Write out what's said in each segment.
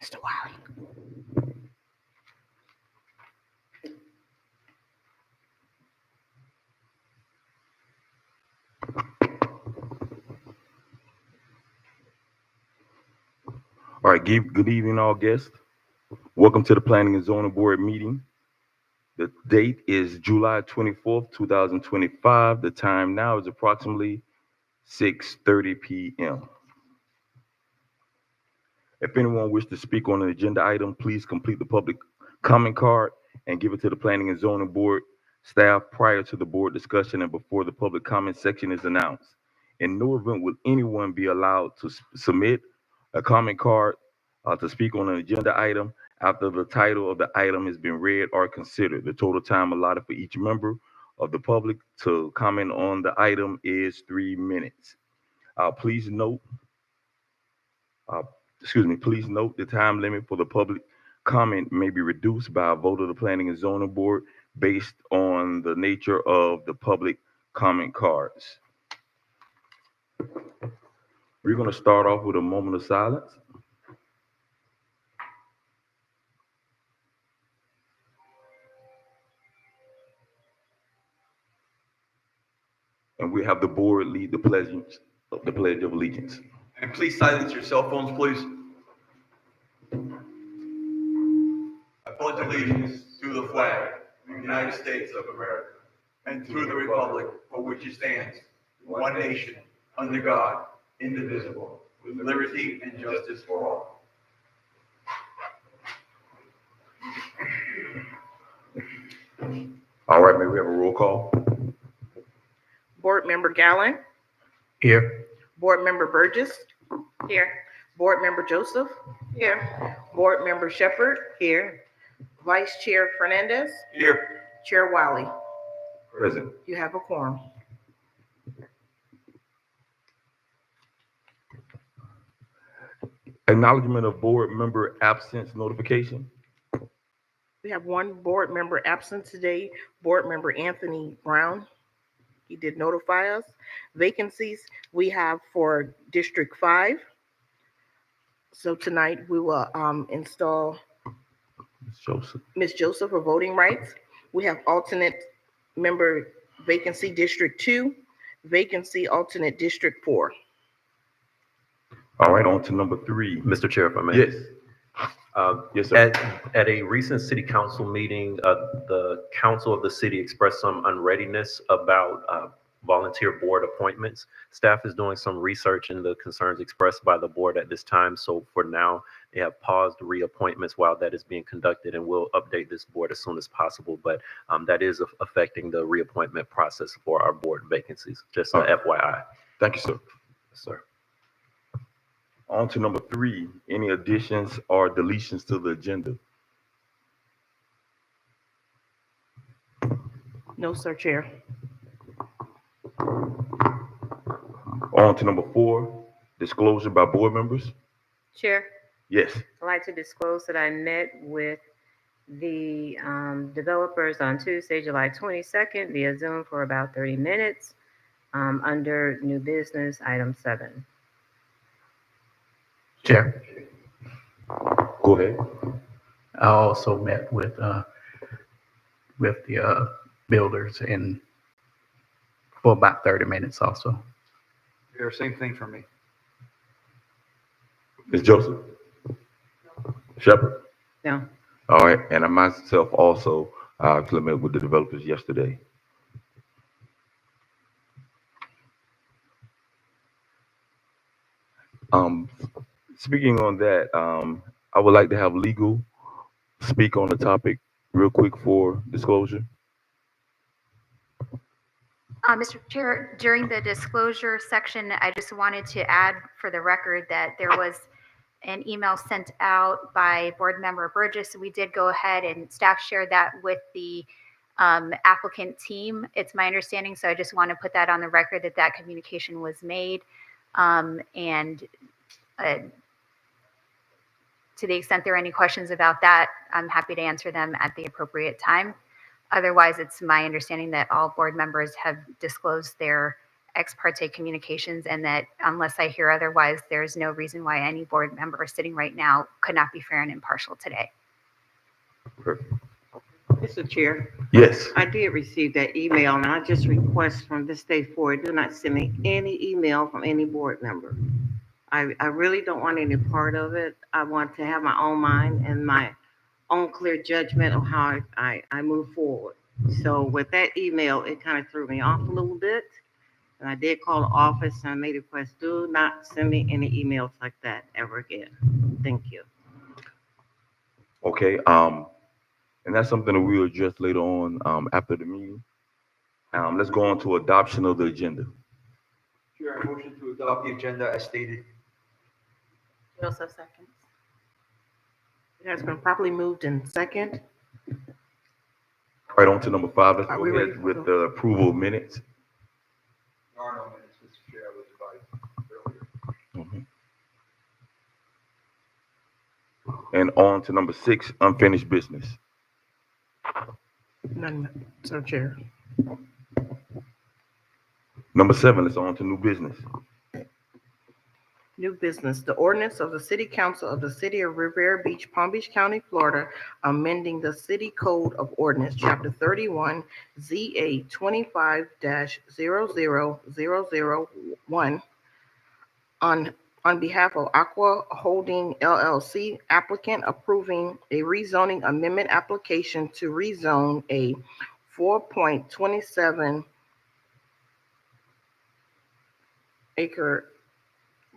Mr. Wiley. All right, good evening, all guests. Welcome to the Planning and Zoning Board meeting. The date is July 24th, 2025. The time now is approximately 6:30 p.m. If anyone wishes to speak on an agenda item, please complete the public comment card and give it to the Planning and Zoning Board staff prior to the board discussion and before the public comment section is announced. In no event will anyone be allowed to submit a comment card to speak on an agenda item after the title of the item has been read or considered. The total time allotted for each member of the public to comment on the item is 3 minutes. Please note uh, please note the time limit for the public comment may be reduced by a vote of the Planning and Zoning Board based on the nature of the public comment cards. We're going to start off with a moment of silence. And we have the board lead the Pledge of Allegiance. And please silence your cell phones, please. I pledge allegiance to the flag of the United States of America and to the republic for which it stands, one nation, under God, indivisible, with liberty and justice for all. All right, may we have a roll call? Board Member Gallen. Here. Board Member Burgess. Here. Board Member Joseph. Here. Board Member Shepherd. Here. Vice Chair Fernandez. Here. Chair Wiley. Present. You have a quorum. Acknowledgement of board member absence notification. We have one board member absent today, Board Member Anthony Brown. He did notify us. Vacancies we have for District 5. So tonight we will install Joseph. Ms. Joseph for voting rights. We have alternate member vacancy District 2, vacancy alternate District 4. All right, on to number 3. Mr. Chair, if I may. Yes. Yes, sir. At a recent city council meeting, the council of the city expressed some unreadiness about volunteer board appointments. Staff is doing some research into the concerns expressed by the board at this time. So for now, they have paused reappointments while that is being conducted, and we'll update this board as soon as possible. But that is affecting the reappointment process for our board vacancies, just FYI. Thank you, sir. Yes, sir. On to number 3, any additions or deletions to the agenda? No, sir, Chair. On to number 4, disclosure by board members. Chair, Yes. I'd like to disclose that I met with the developers on Tuesday, July 22nd via Zoom for about 30 minutes under new business item 7. Chair, Go ahead. I also met with the builders for about 30 minutes also. Yeah, same thing for me. Ms. Joseph. Shepherd. No. All right, and I myself also met with the developers yesterday. Speaking on that, I would like to have legal speak on the topic real quick for disclosure. Mr. Chair, during the disclosure section, I just wanted to add for the record that there was an email sent out by Board Member Burgess. We did go ahead and staff shared that with the applicant team. It's my understanding, so I just want to put that on the record that that communication was made. To the extent there are any questions about that, I'm happy to answer them at the appropriate time. Otherwise, it's my understanding that all board members have disclosed their ex parte communications, and that unless I hear otherwise, there's no reason why any board member sitting right now could not be fair and impartial today. Mr. Chair, Yes. I did receive that email, and I just request from this day forward, do not send me any email from any board member. I really don't want any part of it. I want to have my own mind and my own clear judgment on how I move forward. So with that email, it kind of threw me off a little bit. And I did call the office and I made a request, do not send me any emails like that ever again. Thank you. Okay, and that's something that we'll address later on, after the meeting. Let's go on to adoption of the agenda. Chair, I motion to adopt the agenda as stated. Joseph seconds. It has been properly moved in second. Right on to number 5. Let's Are go we ready ahead for with the approval of minutes. There are no minutes, Mr. Chair, I was advised earlier. And on to number 6, unfinished business. None, Sir Chair. Number 7, let's on to new business. New business, the ordinance of the City Council of the City of Rivera Beach, Palm Beach County, Florida, amending the City Code of Ordinance, Chapter 31, ZA 25-00001, on behalf of Aqua Holding LLC, applicant approving a rezoning amendment application to rezone a 4.27 acre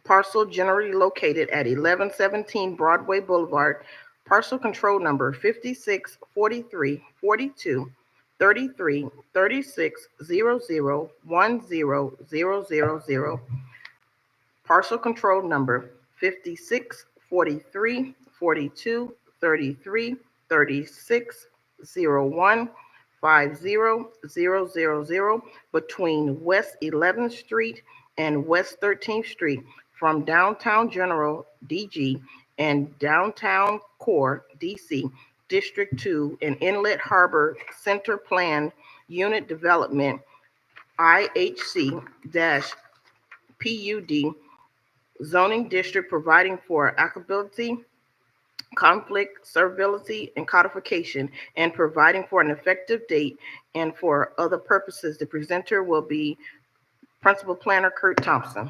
parcel generally located at 1117 Broadway Boulevard, parcel control number 56 43 42 33 36 00 10000, parcel control number 56 43 42 33 36 01 50000 between West 11th Street and West 13th Street, from Downtown General DG and Downtown Core DC, District 2, and Inlet Harbor Center Plan Unit Development, IHC-PUD zoning district, providing for applicability, conflict, servability, and codification, and providing for an effective date and for other purposes. The presenter will be Principal Planner Kurt Thompson.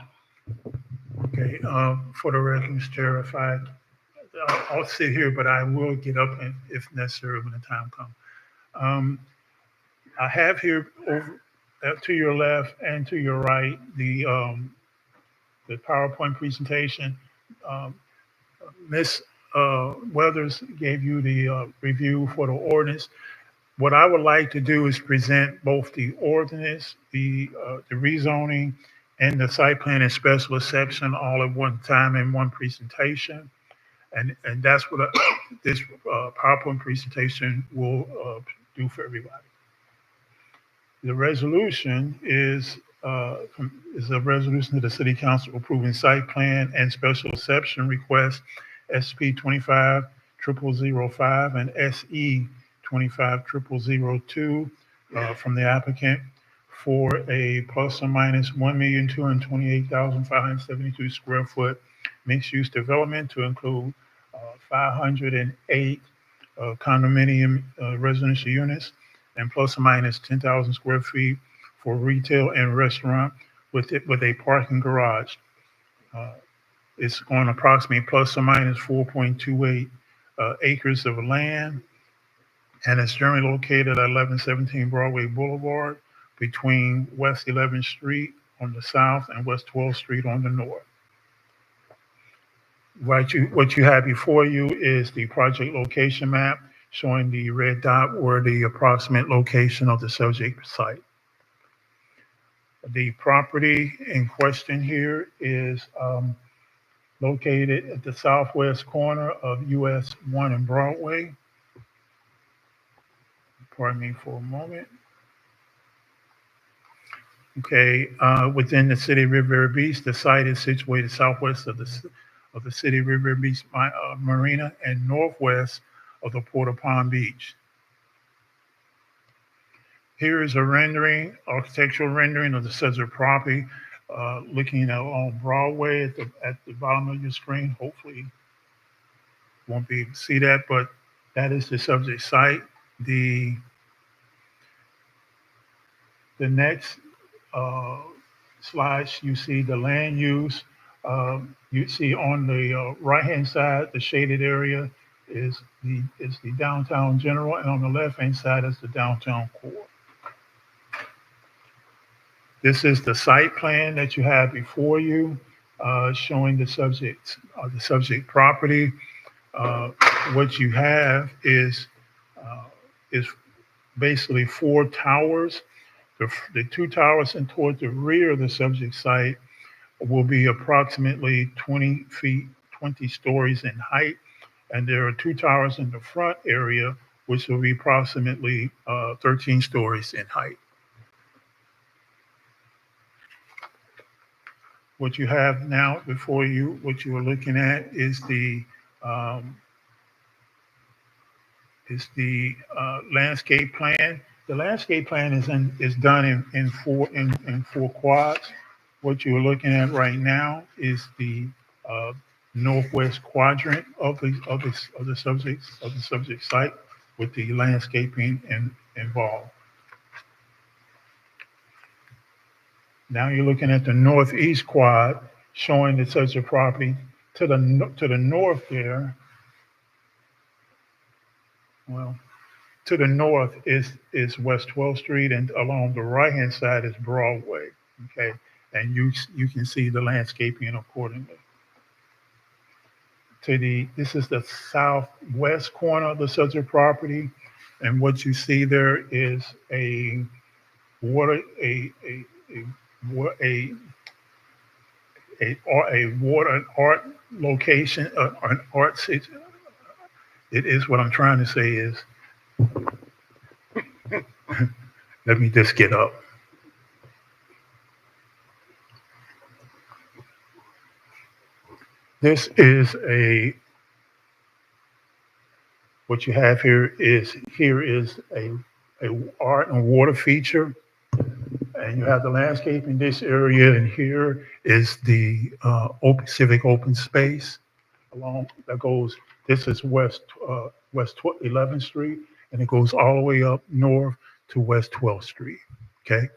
Okay, for the record, Mr. Chair, I'll sit here, but I will get up if necessary when the time comes. I have here over to your left and to your right the PowerPoint presentation. Ms. Weathers gave you the review for the ordinance. What I would like to do is present both the ordinance, the rezoning, and the site plan and special exception all at one time in one presentation. And that's what this PowerPoint presentation will do for everybody. The resolution is a resolution of the City Council approving site plan and special exception request SP 25-0005 and SE 25-0002 from the applicant for a plus or minus 1,228,572 square foot mixed-use development to include 508 condominium residential units and plus or minus 10,000 square feet for retail and restaurant with a parking garage. It's on approximately plus or minus 4.28 acres of land, and it's generally located at 1117 Broadway Boulevard between West 11th Street on the south and West 12th Street on the north. What you have before you is the project location map showing the red dot where the approximate location of the subject site. The property in question here is located at the southwest corner of US 1 and Broadway. Pardon me for a moment. Okay, within the city of Rivera Beach, the site is situated southwest of the city of Rivera Beach Marina and northwest of the Port of Palm Beach. Here is a rendering, architectural rendering of the subject property, looking at on Broadway at the bottom of your screen. Hopefully, won't be able to see that, but that is the subject site. The next slides, you see the land use. You see on the right-hand side, the shaded area is the downtown general, and on the left-hand side is the downtown core. This is the site plan that you have before you, showing the subject property. What you have is basically 4 towers. The 2 towers and toward the rear of the subject site will be approximately 20 feet, 20 stories in height. And there are 2 towers in the front area, which will be approximately 13 stories in height. What you have now before you, what you are looking at is the landscape plan. The landscape plan is done in 4 quads. What you're looking at right now is the northwest quadrant of the subject site with the landscaping involved. Now you're looking at the northeast quad, showing the subject property to the north there. Well, to the north is West 12th Street, and along the right-hand side is Broadway. Okay, and you can see the landscaping accordingly. This is the southwest corner of the subject property, and what you see there is a water art location, an art. It is what I'm trying to say is. Let me just get up. This is what you have here is a art and water feature, and you have the landscape in this area, and here is the civic open space along that goes. This is West 11th Street, and it goes all the way up north to West 12th Street. Okay,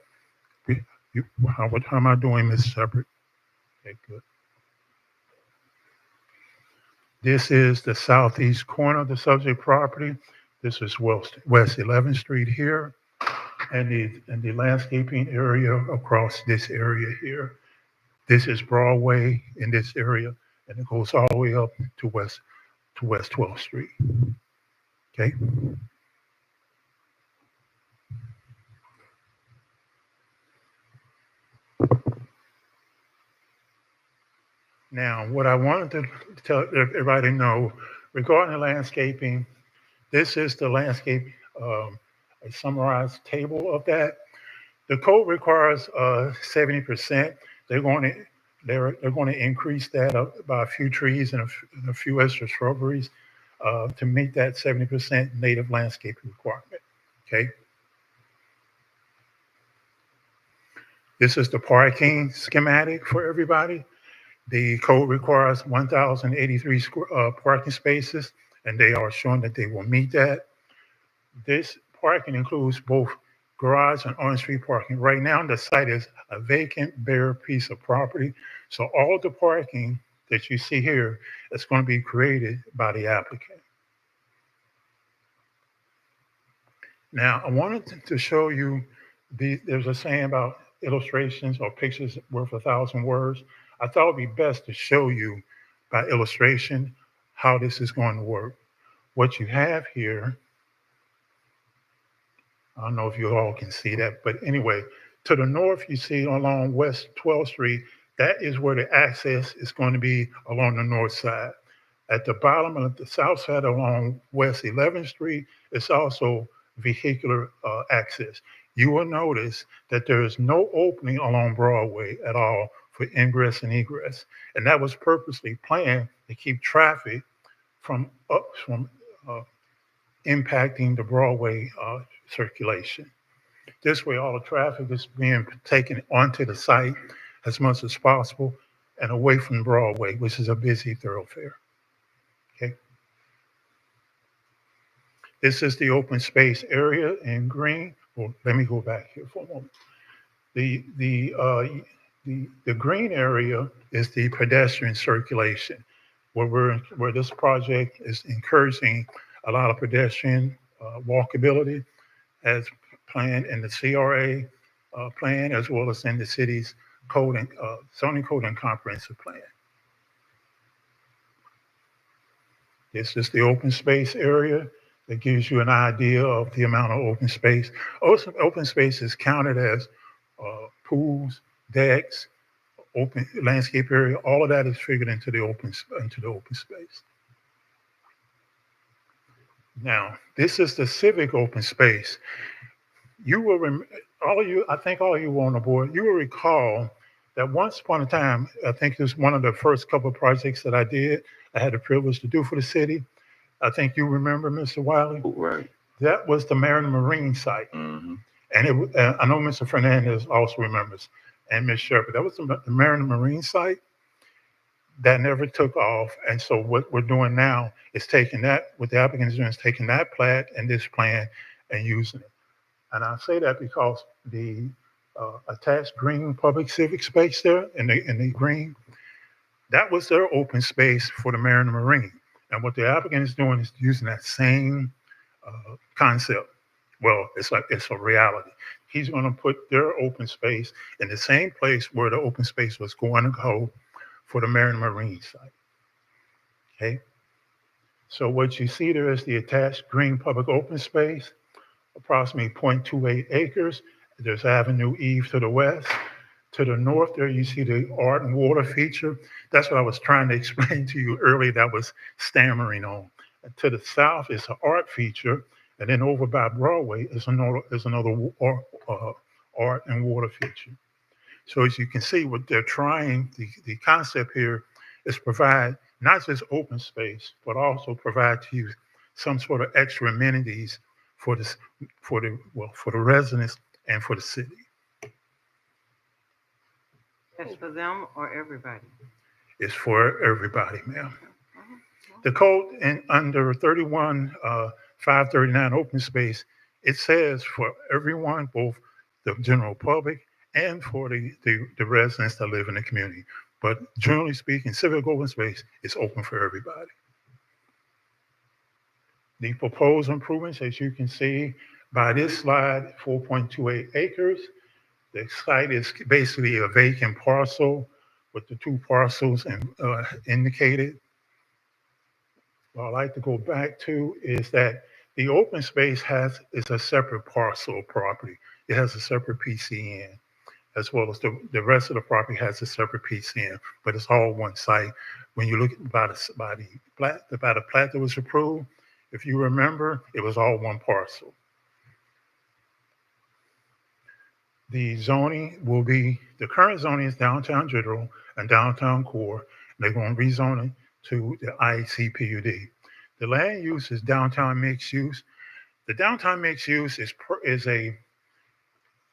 how am I doing, Ms. Shepherd? Okay, good. This is the southeast corner of the subject property. This is West 11th Street here, and the landscaping area across this area here. This is Broadway in this area, and it goes all the way up to West 12th Street. Okay. Now, what I wanted to tell everybody know regarding the landscaping, this is the landscape, a summarized table of that. The code requires 70%. They're going to increase that up by a few trees and a few extra shrubberies to meet that 70% native landscape requirement. Okay. This is the parking schematic for everybody. The code requires 1,083 parking spaces, and they are showing that they will meet that. This parking includes both garage and on-street parking. Right now, the site is a vacant, bare piece of property. So all the parking that you see here is going to be created by the applicant. Now, I wanted to show you, there's a saying about illustrations or pictures worth 1,000 words. I thought it'd be best to show you by illustration how this is going to work. What you have here, I don't know if you all can see that, but anyway, to the north, you see along West 12th Street, that is where the access is going to be along the north side. At the bottom of the south side along West 11th Street, it's also vehicular access. You will notice that there is no opening along Broadway at all for ingress and egress. And that was purposely planned to keep traffic from impacting the Broadway circulation. This way, all the traffic is being taken onto the site as much as possible and away from Broadway, which is a busy thoroughfare. Okay. This is the open space area in green. Well, let me go back here for a moment. The green area is the pedestrian circulation, where this project is encouraging a lot of pedestrian walkability as planned in the CRA plan, as well as in the city's code and zoning code and comprehensive plan. This is the open space area that gives you an idea of the amount of open space. Also, open space is counted as pools, decks, open landscape area. All of that is figured into the open space. Now, this is the civic open space. You will I think all of you on the board, you will recall that once upon a time, I think it was one of the first couple of projects that I did, I had the privilege to do for the city. I think you remember, Mr. Wiley. Right. That was the Maryland Marine site. Mm-hmm. And I know Mr. Fernandez also remembers, and Ms. Shepherd. That was the Maryland Marine site that never took off. And so what we're doing now is taking that, what the applicant is doing is taking that plat and this plan and using it. And I say that because the attached green public civic space there in the green, that was their open space for the Maryland Marine. And what the applicant is doing is using that same concept. Well, it's a reality. He's going to put their open space in the same place where the open space was going to go for the Maryland Marine site. Okay. So what you see there is the attached green public open space, approximately 0.28 acres. There's Avenue Eve to the west. To the north there, you see the art and water feature. That's what I was trying to explain to you earlier that was stammering on. And to the south is an art feature. And then over by Broadway is another art and water feature. So as you can see, what they're trying, the concept here is provide not just open space, but also provide to you some sort of extra amenities for the residents and for the city. That's for them or everybody? It's for everybody, ma'am. The code in under 539 open space, it says for everyone, both the general public and for the residents that live in the community. But generally speaking, civic open space is open for everybody. The proposed improvements, as you can see by this slide, 4.28 acres. The site is basically a vacant parcel with the two parcels indicated. What I'd like to go back to is that the open space is a separate parcel of property. It has a separate PCN, as well as the rest of the property has a separate PCN, but it's all one site. When you look at by the plat that was approved, if you remember, it was all one parcel. The zoning will be, the current zoning is downtown general and downtown core. They're going to rezone it to the IEC PUD. The land use is downtown mixed use. The downtown mixed use is I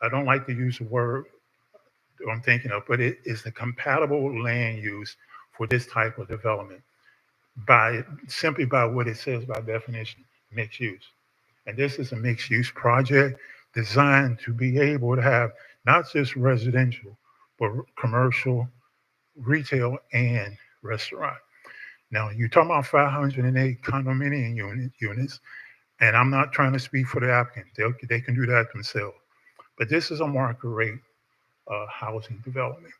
don't like to use the word I'm thinking of, but it is the compatible land use for this type of development simply by what it says by definition, mixed use. And this is a mixed use project designed to be able to have not just residential, but commercial, retail, and restaurant. Now, you're talking about 508 condominium units, and I'm not trying to speak for the applicant. They can do that themselves. But this is a market rate housing development.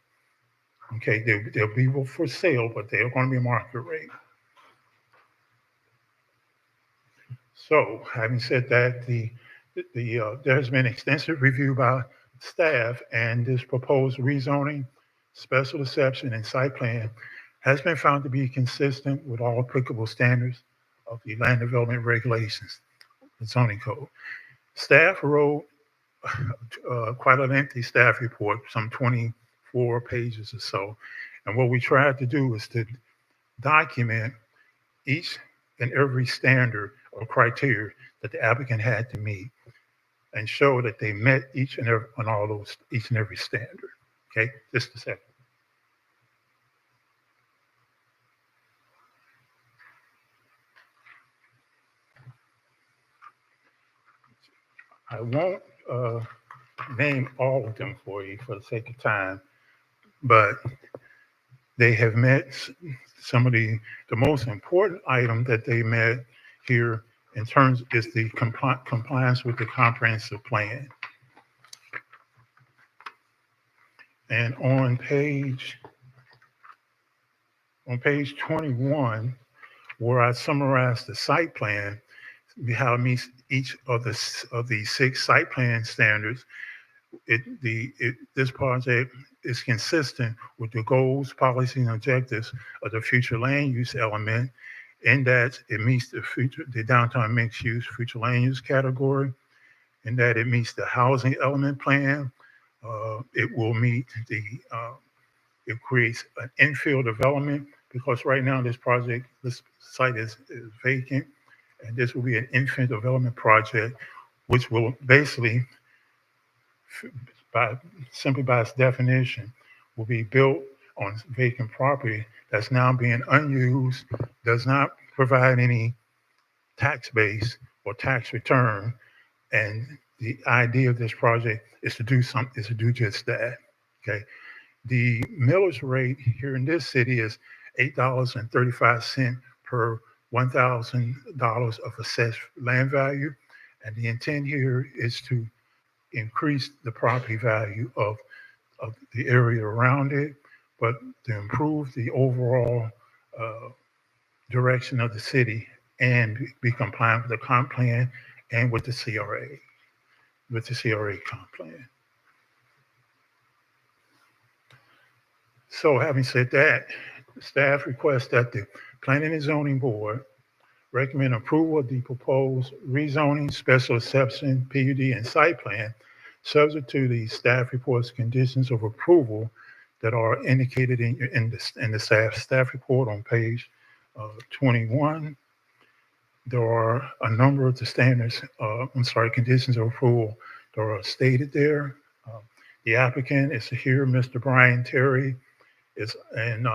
Okay, they'll be for sale, but they're going to be market rate. So, having said that, there has been extensive review by staff, and this proposed rezoning, special exception, and site plan has been found to be consistent with all applicable standards of the land development regulations, the zoning code. Staff wrote quite a lengthy staff report, some 24 pages or so. And what we tried to do is to document each and every standard or criteria that the applicant had to meet and show that they met each and every, on all those, each and every standard. Okay, just a second. I won't name all of them for you for the sake of time, but they have met some of the most important item that they met here in terms is the compliance with the comprehensive plan. And on page 21, where I summarized the site plan, how it meets each of the 6 site plan standards. This project is consistent with the goals, policies, and objectives of the future land use element, in that it meets the downtown mixed use future land use category, in that it meets the housing element plan. It will meet it creates an infill development, because right now this site is vacant, and this will be an infill development project, which will basically, simply by its definition, will be built on vacant property that's now being unused, does not provide any tax base or tax return. And the idea of this project is to do just that. Okay. The millage rate here in this city is $8.35 per $1,000 of assessed land value. And the intent here is to increase the property value of the area around it, but to improve the overall direction of the city and be compliant with the comp plan and with the CRA comp plan. So having said that, staff requests that the Planning and Zoning Board recommend approval of the proposed rezoning, special exception, PUD, and site plan, subject to the staff report's conditions of approval that are indicated in the staff report on page 21. There are a number of the standards, conditions of approval that are stated there. The applicant is here, Mr. Brian Terry, and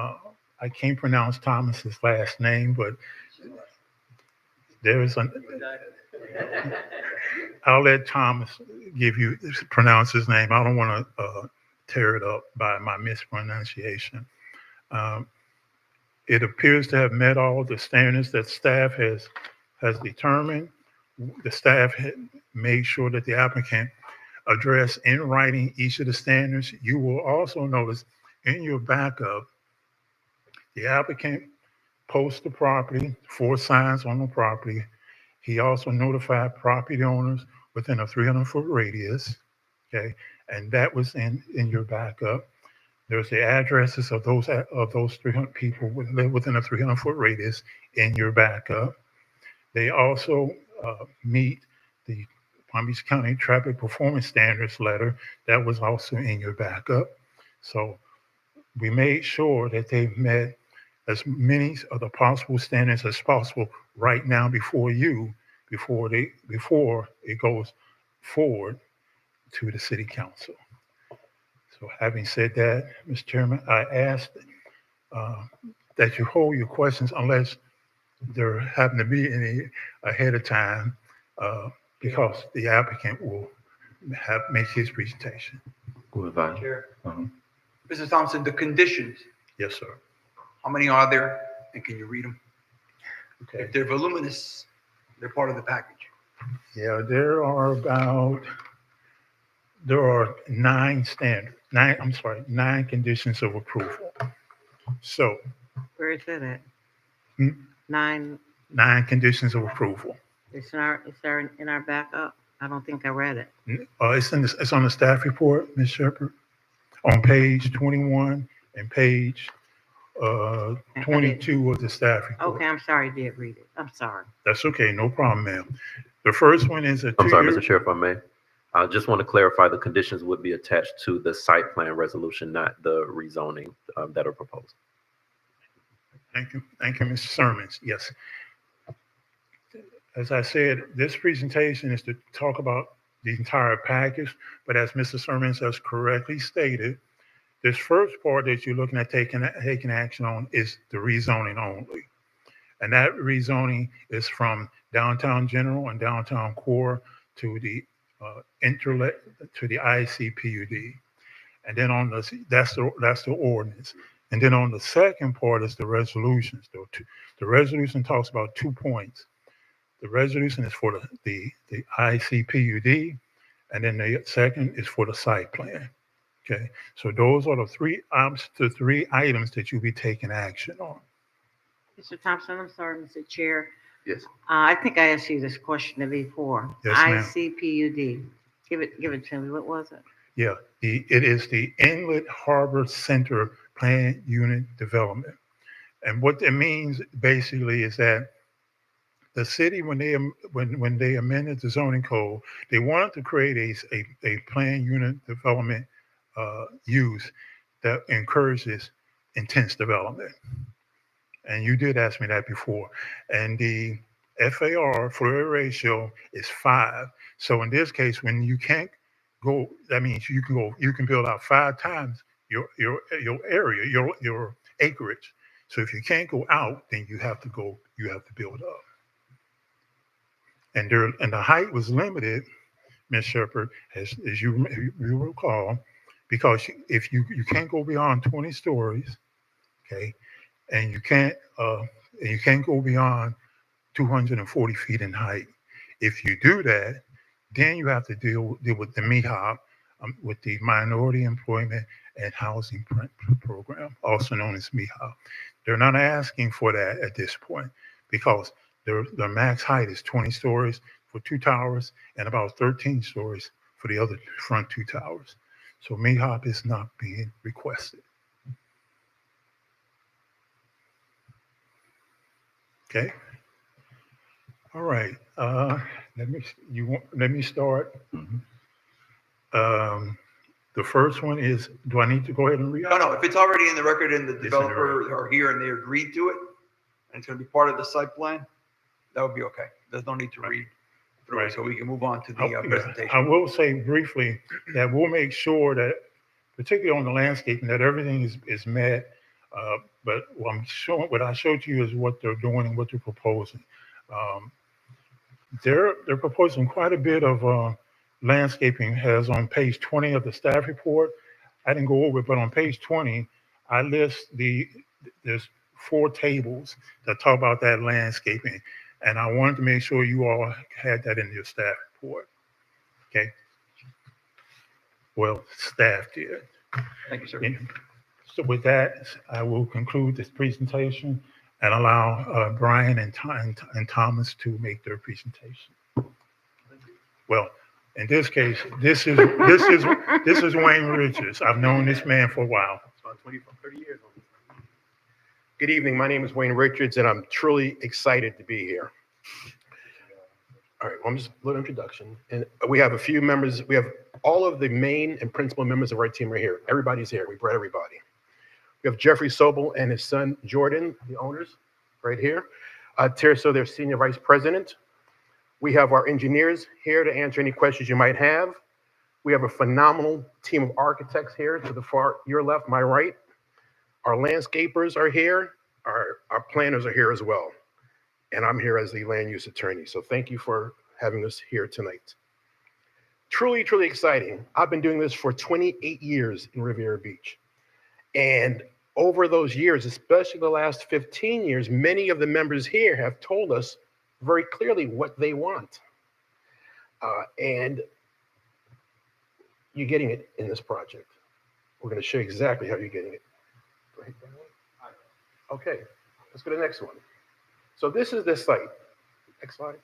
I can't pronounce Thomas's last name, but I'll let Thomas pronounce his name. I don't want to tear it up by my mispronunciation. It appears to have met all the standards that staff has determined. The staff had made sure that the applicant addressed in writing each of the standards. You will also notice in your backup, the applicant posts the property, 4 signs on the property. He also notified property owners within a 300-foot radius, okay? And that was in your backup. There's the addresses of those 300 people who live within a 300-foot radius in your backup. They also meet the Palm Beach County Traffic Performance Standards letter that was also in your backup. So we made sure that they've met as many of the possible standards as possible right now before it goes forward to the city council. So having said that, Mr. Chairman, I ask that you hold your questions unless there happen to be any ahead of time, because the applicant will make his presentation. Go ahead, Vice. Chair. Uh-huh. Mr. Thompson, the conditions, Yes, sir. how many are there, and can you read them? Okay. If they're voluminous, they're part of the package. Yeah, there are 9 conditions of approval. So Where is that at? 9 9, conditions of approval. it's in our backup? I don't think I read it. It's on the staff report, Ms. Shepherd, on page 21 and page 22 of the staff report. Okay, I'm sorry, I did read it. I'm sorry. That's okay, no problem, ma'am. The first one is a I'm sorry, 2-year. Mr. Chair, if I may. I just want to clarify the conditions would be attached to the site plan resolution, not the rezoning that are proposed. Thank you, Mr. Sermons. Yes. As I said, this presentation is to talk about the entire package. But as Mr. Sermons has correctly stated, this first part that you're looking at taking action on is the rezoning only. And that rezoning is from downtown general and downtown core to the to the ICPUD. And then on that's the ordinance. And then on the second part is the resolutions. The resolution talks about 2 points. The resolution is for the ICPUD, and then the second is for the site plan. Okay, so those are the three items that you'll be taking action on. Mr. Thompson, I'm sorry, Mr. Chair. Yes. I think I asked you this question before. Yes, ma'am. ICPUD. Give it to me. What was it? Yeah, it is the Inlet Harbor Center Plan Unit Development. And what that means basically is that the city, when they amended the zoning code, they wanted to create a plan unit development use that encourages intense development. And you did ask me that before. And the FAR, Flow ratio, is 5. So in this case, when you can't go, that means you can build out 5 times your area, your acreage. So if you can't go out, then you have to build up. And the height was limited, Ms. Shepherd, as you recall, because if you can't go beyond 20 stories, okay, and you can't go beyond 240 feet in height. If you do that, then you have to deal with the MIHOP, with the Minority Employment and Housing Program, also known as MIHOP. They're not asking for that at this point because the max height is 20 stories for 2 towers and about 13 stories for the other front 2 towers. So MIHOP is not being requested. Okay. All right. Let me start. The first one is, do I need to go ahead and read? No, if it's already in the record and the in the developer are here and they agreed to it, and it's gonna be part of the site plan, that would be okay. There's no need to read through it, Right. so we can move on to the I presentation. will say briefly that we'll make sure that, particularly on the landscaping, that everything is met. But what I showed you is what they're doing and what they're proposing. They're proposing quite a bit of landscaping, as on page 20 of the staff report. I didn't go over it, but on page 20, I list there's 4 tables that talk about that landscaping. And I wanted to make sure you all had that in your staff report. Okay. Well, staff did. Thank you, sir. And so with that, I will conclude this presentation and allow Brian and Thomas to make their presentation. Well, in this case, this is Wayne Richards. I've known this man for a while. About 30 years. Good evening. My name is Wayne Richards, and I'm truly excited to be here. All right, well, I'm just a little introduction. And we have a few members. We have all of the main and principal members of our team are here. Everybody's here. We brought everybody. We have Jeffrey Sobel and his son, Jordan, the owners, right here. Tirso, their senior vice president. We have our engineers here to answer any questions you might have. We have a phenomenal team of architects here to the far, your left, my right. Our landscapers are here. Our planners are here as well. And I'm here as the land use attorney. So thank you for having us here tonight. Truly, truly exciting. I've been doing this for 28 years in Riviera Beach. And over those years, especially the last 15 years, many of the members here have told us very clearly what they want. And you're getting it in this project. We're going to show you exactly how you're getting it. Okay, let's go to the next one. So this is the site. Next slide.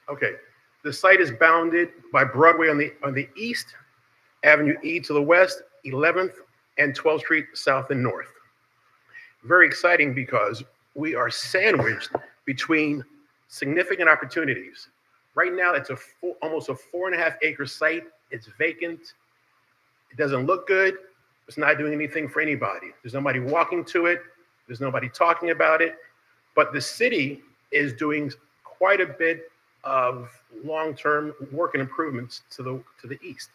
Okay, the site is bounded by Broadway on the east, Avenue E to the west, 11th and 12th Street south and north. Very exciting because we are sandwiched between significant opportunities. Right now, it's almost a 4.5 acre site. It's vacant. It doesn't look good. It's not doing anything for anybody. There's nobody walking to it. There's nobody talking about it. But the city is doing quite a bit of long-term work and improvements to the east,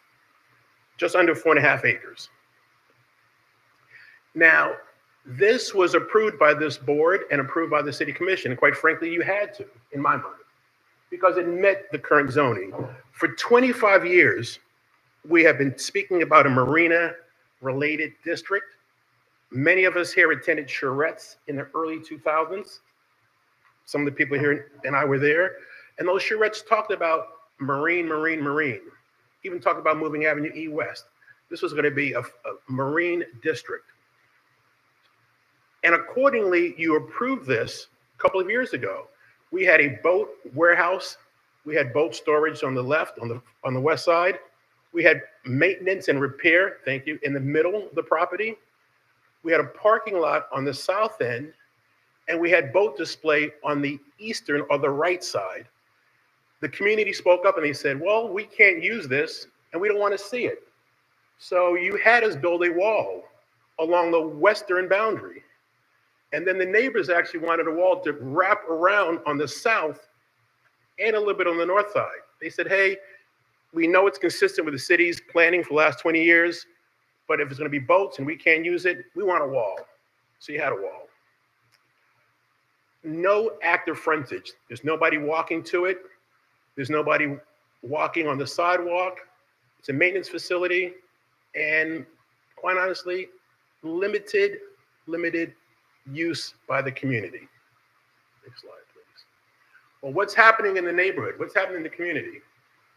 just under 4.5 acres. Now, this was approved by this board and approved by the city commission. And quite frankly, you had to, in my mind, because it met the current zoning. For 25 years, we have been speaking about a marina-related district. Many of us here attended charrettes in the early 2000s. Some of the people here and I were there. And those charrettes talked about marine. Even talked about moving Avenue E west. This was going to be a marine district. And accordingly, you approved this a couple of years ago. We had a boat warehouse. We had boat storage on the left, on the west side. We had maintenance and repair, thank you, in the middle of the property. We had a parking lot on the south end, and we had boat display on the eastern or the right side. The community spoke up and they said, well, we can't use this and we don't want to see it. So you had us build a wall along the western boundary. And then the neighbors actually wanted a wall to wrap around on the south and a little bit on the north side. They said, hey, we know it's consistent with the city's planning for the last 20 years, but if it's going to be boats and we can't use it, we want a wall. So you had a wall. No active frontage. There's nobody walking to it. There's nobody walking on the sidewalk. It's a maintenance facility. And quite honestly, limited use by the community. Next slide, please. Well, what's happening in the neighborhood? What's happening in the community?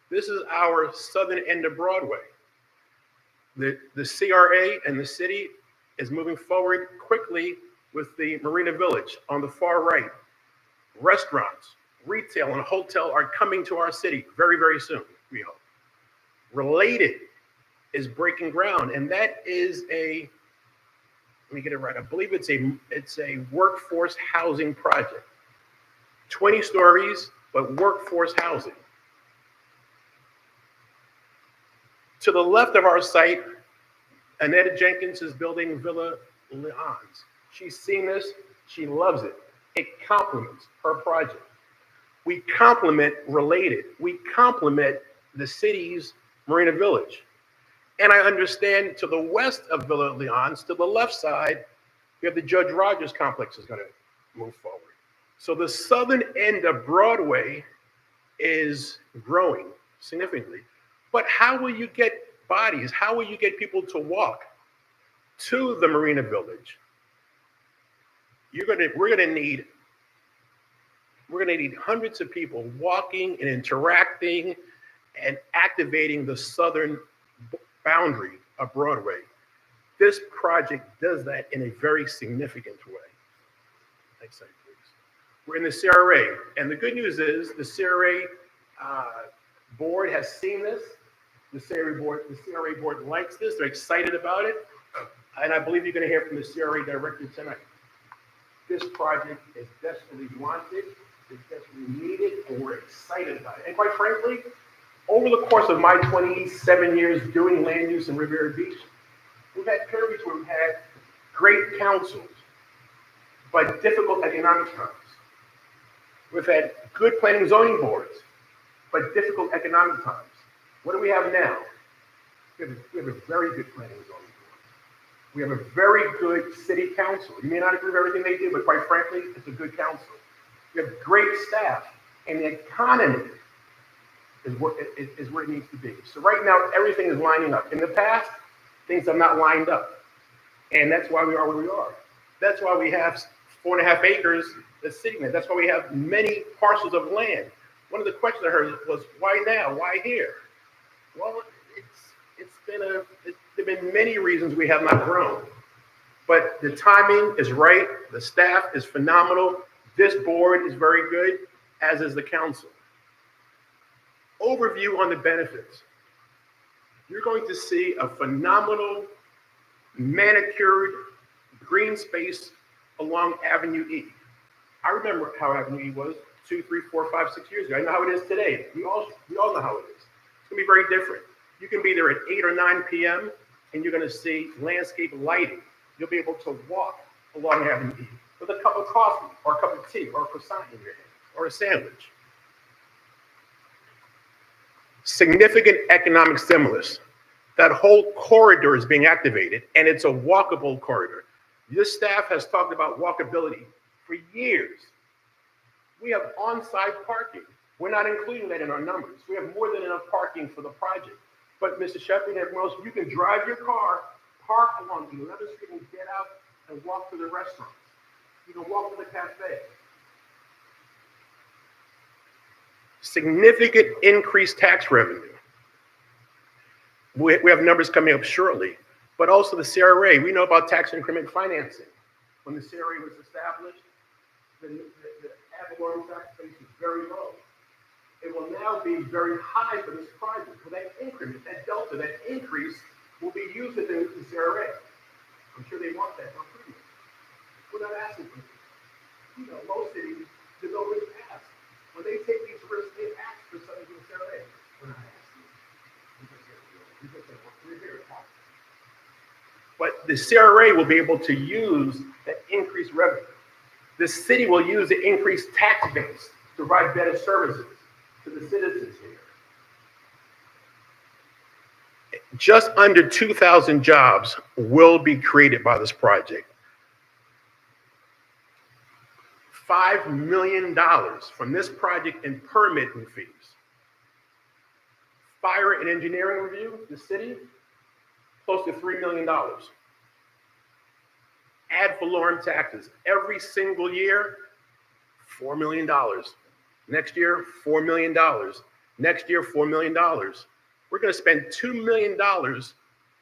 This is our southern end of Broadway. The CRA and the city is moving forward quickly with the Marina Village on the far right. Restaurants, retail, and hotel are coming to our city very, very soon, we hope. Related is breaking ground, and that is let me get it right. I believe it's a workforce housing project. 20 stories, but workforce housing. To the left of our site, Annette Jenkins is building Villa Leons. She's seen this, she loves it. It complements her project. We complement Related. We complement the city's Marina Village. And I understand to the west of Villa Leons, to the left side, we have the Judge Rogers complex is going to move forward. So the southern end of Broadway is growing significantly. But how will you get bodies? How will you get people to walk to the Marina Village? We're going to need hundreds of people walking and interacting and activating the southern boundary of Broadway. This project does that in a very significant way. Next slide, please. We're in the CRA, and the good news is the CRA board has seen this. The CRA board likes this. They're excited about it, and I believe you're going to hear from the CRA director tonight. This project is desperately wanted, it's desperately needed, and we're excited about it. And quite frankly, over the course of my 27 years doing land use in Riviera Beach, we've had periods where we've had great councils, but difficult economic times. We've had good planning and zoning boards, but difficult economic times. What do we have now? We have a very good planning and zoning board. We have a very good city council. You may not agree with everything they do, but quite frankly, it's a good council. We have great staff, and the economy is where it needs to be. So right now, everything is lining up. In the past, things have not lined up. And that's why we are where we are. That's why we have 4.5 acres that's sitting there. That's why we have many parcels of land. One of the questions I heard was, why now? Why here? Well, there have been many reasons we have not grown. But the timing is right. The staff is phenomenal. This board is very good, as is the council. Overview on the benefits. You're going to see a phenomenal manicured green space along Avenue E. I remember how Avenue E was 2, 3, 4, 5, 6 years ago. I know how it is today. We all know how it is. It's gonna be very different. You can be there at 8 or 9 p.m. and you're gonna see landscape lighting. You'll be able to walk along Avenue E. with a cup of coffee or a cup of tea or a croissant in your hand or a sandwich. Significant economic stimulus. That whole corridor is being activated, and it's a walkable corridor. This staff has talked about walkability for years. We have on-site parking. We're not including that in our numbers. We have more than enough parking for the project. But Mr. Shepard and everyone else, you can drive your car, park along 11th Street and get out and walk to the restaurants. You can walk to the cafe. Significant increased tax revenue. We have numbers coming up shortly, but also the CRA. We know about tax increment financing. When the CRA was established, the ad valorem tax base was very low. It will now be very high for this project. For that increment, that delta, that increase will be used within the CRA. I'm sure they want that on premium. We're not asking for it. You know, most cities, developers ask. When they take these risks, they ask for something from the CRA. We're not asking. But the CRA will be able to use that increased revenue. The city will use the increased tax base to provide better services to the citizens here. Just under 2,000 jobs will be created by this project. $5 million from this project in permitting fees. Fire and engineering review, the city, close to $3 million. Ad valorem taxes, every single year, $4 million. Next year, $4 million. Next year, $4 million. We're going to spend $2 million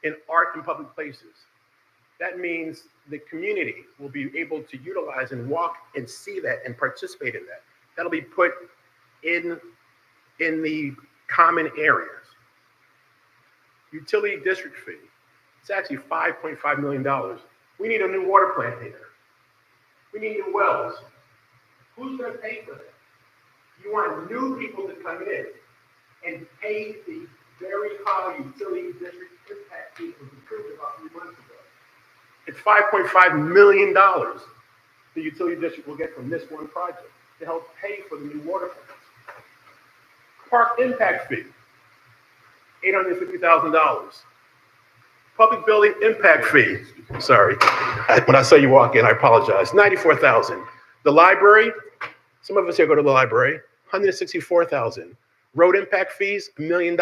in art in public places. That means the community will be able to utilize and walk and see that and participate in that. That'll be put in the common areas. Utility district fee. It's actually $5.5 million. We need a new water plant here. We need new wells. Who's going to pay for that? You want new people to come in and pay the very high utility district impact fee that was approved about 3 months ago. It's $5.5 million the utility district will get from this one project to help pay for the new water plants. Park impact fee, $850,000. Public building impact fee, sorry, when I saw you walk in, I apologize, $94,000. The library, some of us here go to the library, $164,000. Road impact fees, $1 million.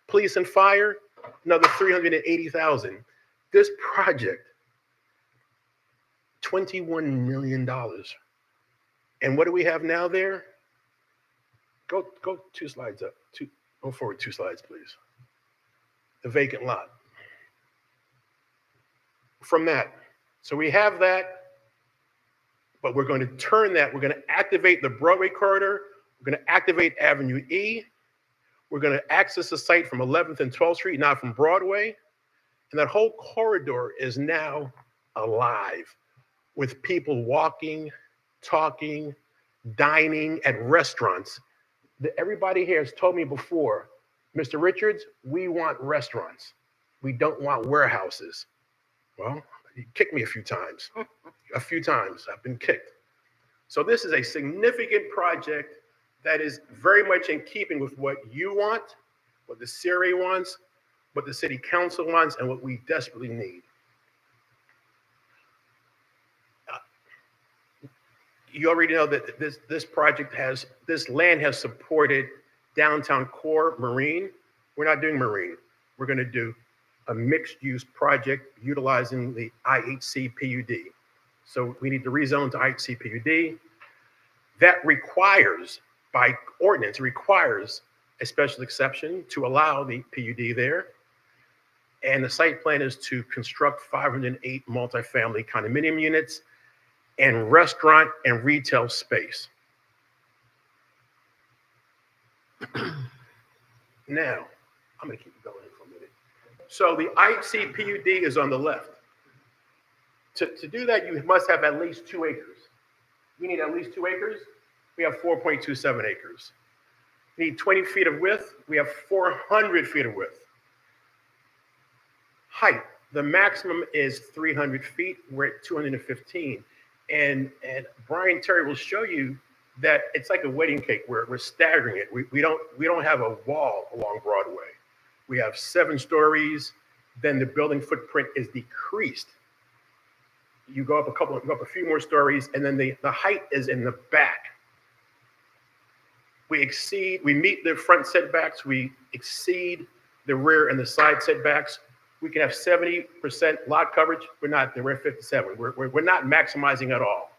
Police and fire, another $380,000. This project, $21 million. And what do we have now there? Go 2 slides up. Go forward 2 slides, please. The vacant lot. From that. So we have that, but we're going to turn that. We're going to activate the Broadway corridor. We're going to activate Avenue E. We're going to access the site from 11th and 12th Street, not from Broadway. And that whole corridor is now alive with people walking, talking, dining at restaurants. Everybody here has told me before, Mr. Richards, we want restaurants. We don't want warehouses. Well, you kicked me a few times. A few times I've been kicked. So this is a significant project that is very much in keeping with what you want, what the CRA wants, what the city council wants, and what we desperately need. You already know that this project this land has supported downtown core marine. We're not doing marine. We're going to do a mixed-use project utilizing the IHC PUD. So we need to rezone to IHC PUD. That requires, by ordinance, requires a special exception to allow the PUD there. And the site plan is to construct 508 multifamily condominium units and restaurant and retail space. Now, I'm going to keep going for a minute. So the IHC PUD is on the left. To do that, you must have at least 2 acres. We need at least 2 acres. We have 4.27 acres. We need 20 feet of width. We have 400 feet of width. Height, the maximum is 300 feet. We're at 215. And Brian Terry will show you that it's like a wedding cake. We're staggering it. We don't have a wall along Broadway. We have 7 stories. Then the building footprint is decreased. You go up a few more stories, and then the height is in the back. We meet the front setbacks. We exceed the rear and the side setbacks. We can have 70% lot coverage. We're not there. We're at 57. We're not maximizing at all.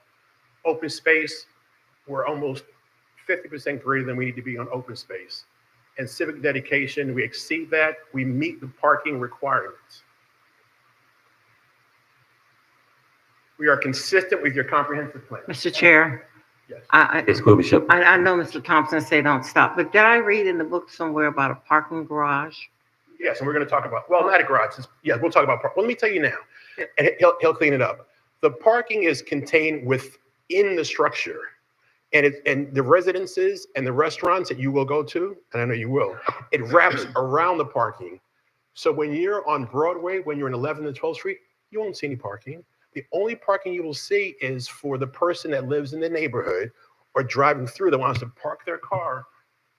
Open space, we're almost 50% greater than we need to be on open space. And civic dedication, we exceed that. We meet the parking requirements. We are consistent with your comprehensive plan. Mr. Chair, Yes. Ms. Bishop. I know Mr. Thompson said don't stop, but did I read in the book somewhere about a parking garage? Yes, and we're going to talk about, well, not a garage. Yeah, we'll talk about, well, let me tell you now, and he'll clean it up. The parking is contained within the structure. And the residences and the restaurants that you will go to, and I know you will, it wraps around the parking. So when you're on Broadway, when you're in 11th and 12th Street, you won't see any parking. The only parking you will see is for the person that lives in the neighborhood or driving through that wants to park their car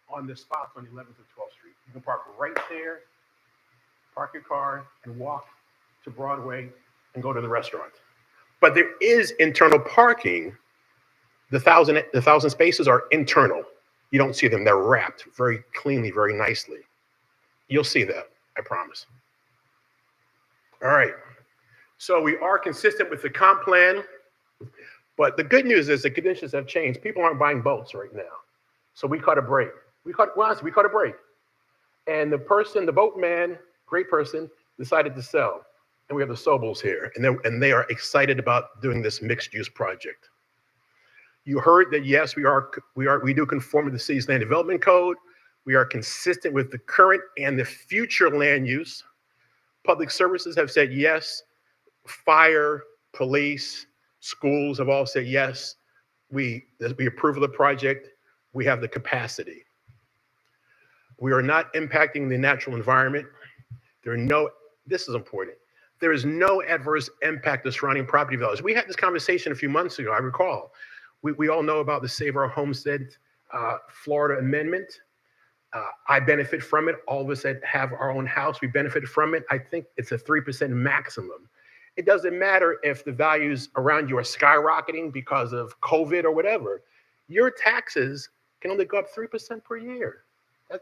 on the spots on 11th and 12th Street. You can park right there, park your car, and walk to Broadway and go to the restaurant. But there is internal parking. The 1,000 spaces are internal. You don't see them. They're wrapped very cleanly, very nicely. You'll see that, I promise. All right. So we are consistent with the comp plan, but the good news is the conditions have changed. People aren't buying boats right now. So we caught a break. We caught a break. And the boatman, great person, decided to sell. And we have the Sobels here, and they are excited about doing this mixed use project. You heard that, yes, we do conform to the city's land development code. We are consistent with the current and the future land use. Public services have said yes. Fire, police, schools have all said yes. We approve of the project. We have the capacity. We are not impacting the natural environment. This is important. There is no adverse impact to surrounding property values. We had this conversation a few months ago, I recall. We all know about the Save Our Homestead Florida amendment. I benefit from it. All of us that have our own house, we benefit from it. I think it's a 3% maximum. It doesn't matter if the values around you are skyrocketing because of COVID or whatever. Your taxes can only go up 3% per year.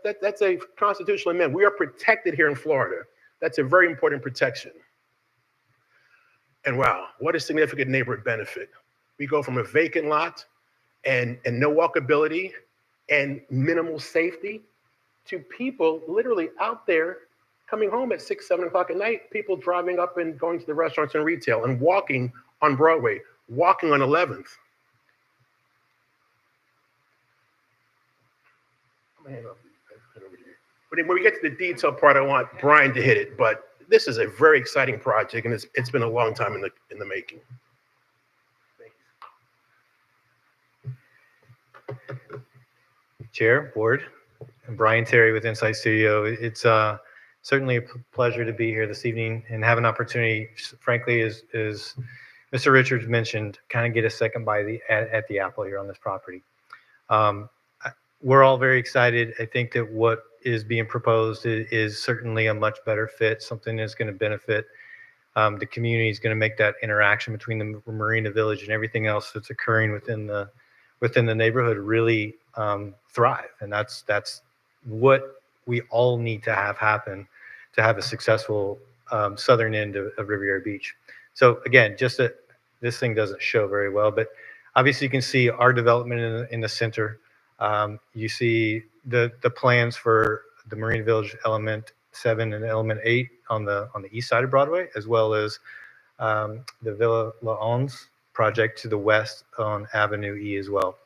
That's a constitutional amendment. We are protected here in Florida. That's a very important protection. And wow, what a significant neighborhood benefit. We go from a vacant lot and no walkability and minimal safety to people literally out there coming home at 6, 7 o'clock at night, people driving up and going to the restaurants and retail and walking on Broadway, walking on 11th. But when we get to the detail part, I want Brian to hit it, but this is a very exciting project and it's been a long time in the making. Chair, Board, and Brian Terry with Insight Studio. It's certainly a pleasure to be here this evening and have an opportunity, frankly, as Mr. Richards mentioned, kind of get a second bite at the apple here on this property. We're all very excited. I think that what is being proposed is certainly a much better fit, something that's going to benefit the community, is going to make that interaction between the Marina Village and everything else that's occurring within the neighborhood really thrive. And that's what we all need to have happen to have a successful southern end of Riviera Beach. So again, this thing doesn't show very well, but obviously you can see our development in the center. You see the plans for the Marina Village Element 7 and Element 8 on the east side of Broadway, as well as the Villa La Onze project to the west on Avenue E as well.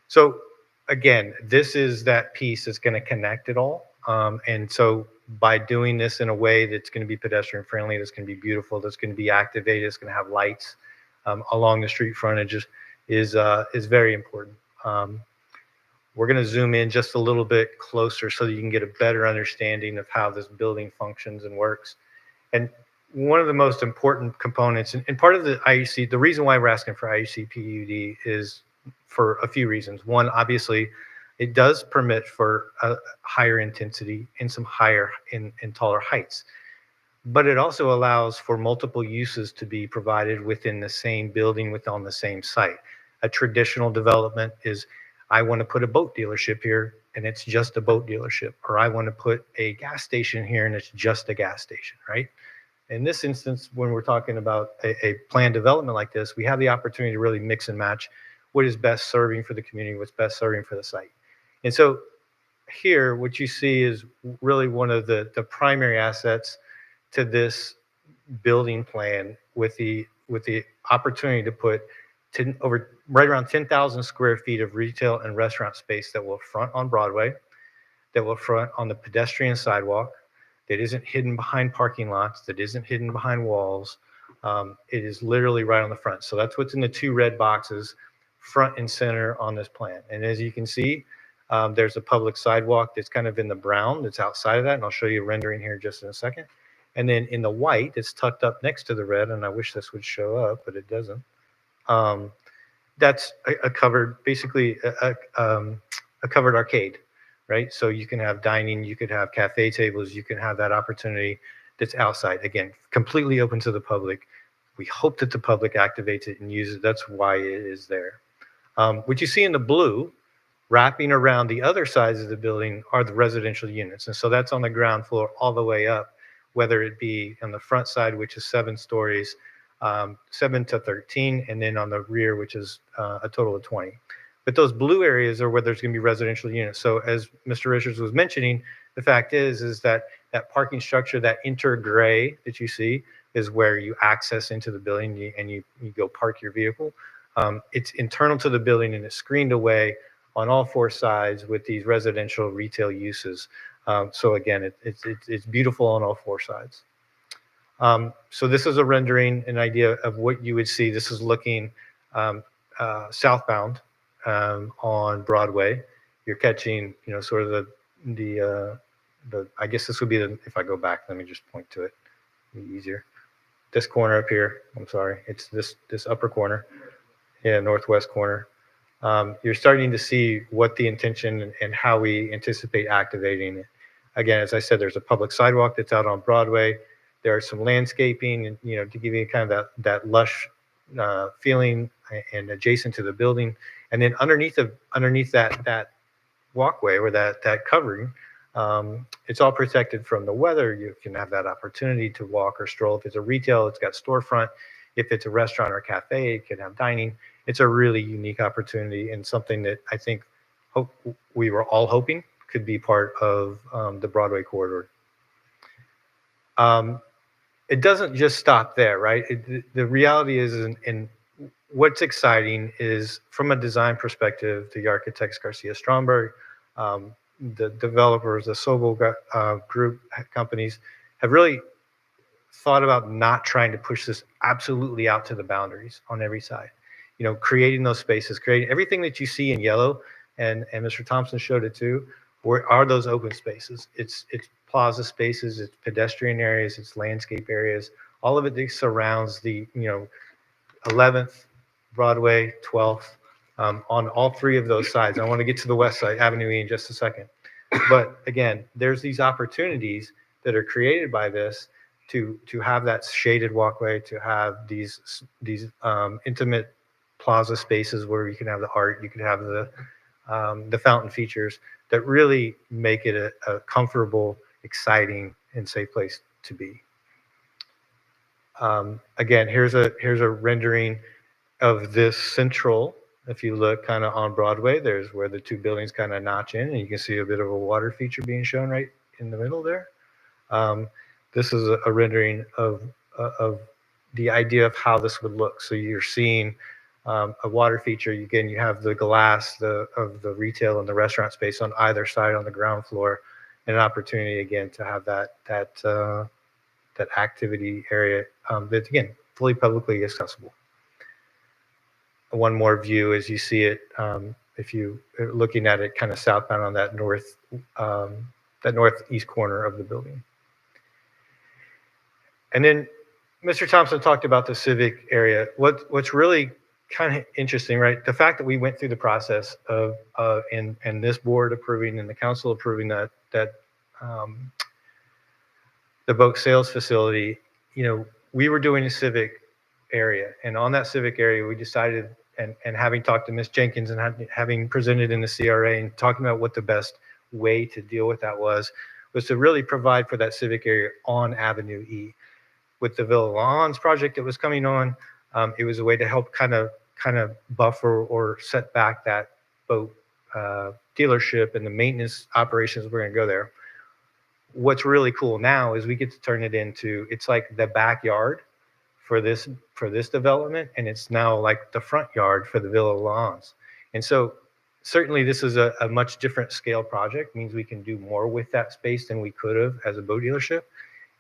So again, this is that piece that's going to connect it all. And so by doing this in a way that's going to be pedestrian friendly, that's going to be beautiful, that's going to be activated, it's going to have lights along the street frontages is very important. We're going to zoom in just a little bit closer so that you can get a better understanding of how this building functions and works. And one of the most important components, and part of the IUC, the reason why we're asking for IUC PUD is for a few reasons. One, obviously, it does permit for a higher intensity and some higher and taller heights, but it also allows for multiple uses to be provided within the same building, on the same site. A traditional development is, I want to put a boat dealership here and it's just a boat dealership, or I want to put a gas station here and it's just a gas station, right? In this instance, when we're talking about a planned development like this, we have the opportunity to really mix and match what is best serving for the community, what's best serving for the site. And so here, what you see is really one of the primary assets to this building plan, with the opportunity to put right around 10,000 square feet of retail and restaurant space that will front on Broadway, that will front on the pedestrian sidewalk, that isn't hidden behind parking lots, that isn't hidden behind walls. It is literally right on the front. So that's what's in the two red boxes, front and center on this plan. And as you can see, there's a public sidewalk that's kind of in the brown that's outside of that. And I'll show you a rendering here just in a second. And then in the white, it's tucked up next to the red. And I wish this would show up, but it doesn't. That's a covered, basically a covered arcade, right? So you can have dining, you could have cafe tables, you can have that opportunity that's outside. Again, completely open to the public. We hope that the public activates it and uses it. That's why it is there. What you see in the blue, wrapping around the other sides of the building, are the residential units. And so that's on the ground floor all the way up, whether it be on the front side, which is 7 stories, 7 to 13, and then on the rear, which is a total of 20. But those blue areas are where there's going to be residential units. So as Mr. Richards was mentioning, the fact is that that parking structure, that inter-gray that you see, is where you access into the building and you go park your vehicle. It's internal to the building and it's screened away on all 4 sides with these residential retail uses. So again, it's beautiful on all 4 sides. So this is a rendering, an idea of what you would see. This is looking southbound on Broadway. You're catching, sort of the I guess this would be if I go back, let me just point to it, it'd be easier. This corner up here, I'm sorry, it's this upper corner, northwest corner. You're starting to see what the intention and how we anticipate activating it. Again, as I said, there's a public sidewalk that's out on Broadway. There are some landscaping, and to give you kind of that lush feeling and adjacent to the building. And then underneath that walkway or that covering, it's all protected from the weather. You can have that opportunity to walk or stroll. If it's a retail, it's got storefront. If it's a restaurant or cafe, it can have dining. It's a really unique opportunity and something that I think we were all hoping could be part of the Broadway corridor. It doesn't just stop there, right? The reality is, and what's exciting is, from a design perspective, the architects Garcia Stromberg, the developers, the Sobel group companies have really thought about not trying to push this absolutely out to the boundaries on every side. Creating those spaces, creating everything that you see in yellow, and Mr. Thompson showed it too. Where are those open spaces? It's plaza spaces, it's pedestrian areas, it's landscape areas. All of it that surrounds the 11th, Broadway, 12th, on all 3 of those sides. I want to get to the west side, Avenue E, in just a second. But again, there's these opportunities that are created by this to have that shaded walkway, to have these intimate plaza spaces where you can have the art, you can have the fountain features that really make it a comfortable, exciting, and safe place to be. Again, here's a rendering of this central. If you look kind of on Broadway, there's where the 2 buildings kind of notch in, and you can see a bit of a water feature being shown right in the middle there. This is a rendering of the idea of how this would look. So you're seeing a water feature. Again, you have the glass of the retail and the restaurant space on either side on the ground floor, and an opportunity again to have that activity area that's again fully publicly accessible. One more view as you see it, if you are looking at it kind of southbound on that northeast corner of the building. And then Mr. Thompson talked about the civic area. What's really kind of interesting, right? The fact that we went through the process of and this board approving and the council approving that the boat sales facility, we were doing a civic area, and on that civic area, we decided, and having talked to Ms. Jenkins and having presented in the CRA and talking about what the best way to deal with that was to really provide for that civic area on Avenue E. With the Villa Lawns project that was coming on, it was a way to help kind of buffer or set back that boat dealership and the maintenance operations we're going to go there. What's really cool now is we get to turn it into, it's like the backyard for this development, and it's now like the front yard for the Villa Lawns. And so certainly this is a much different scale project, means we can do more with that space than we could have as a boat dealership.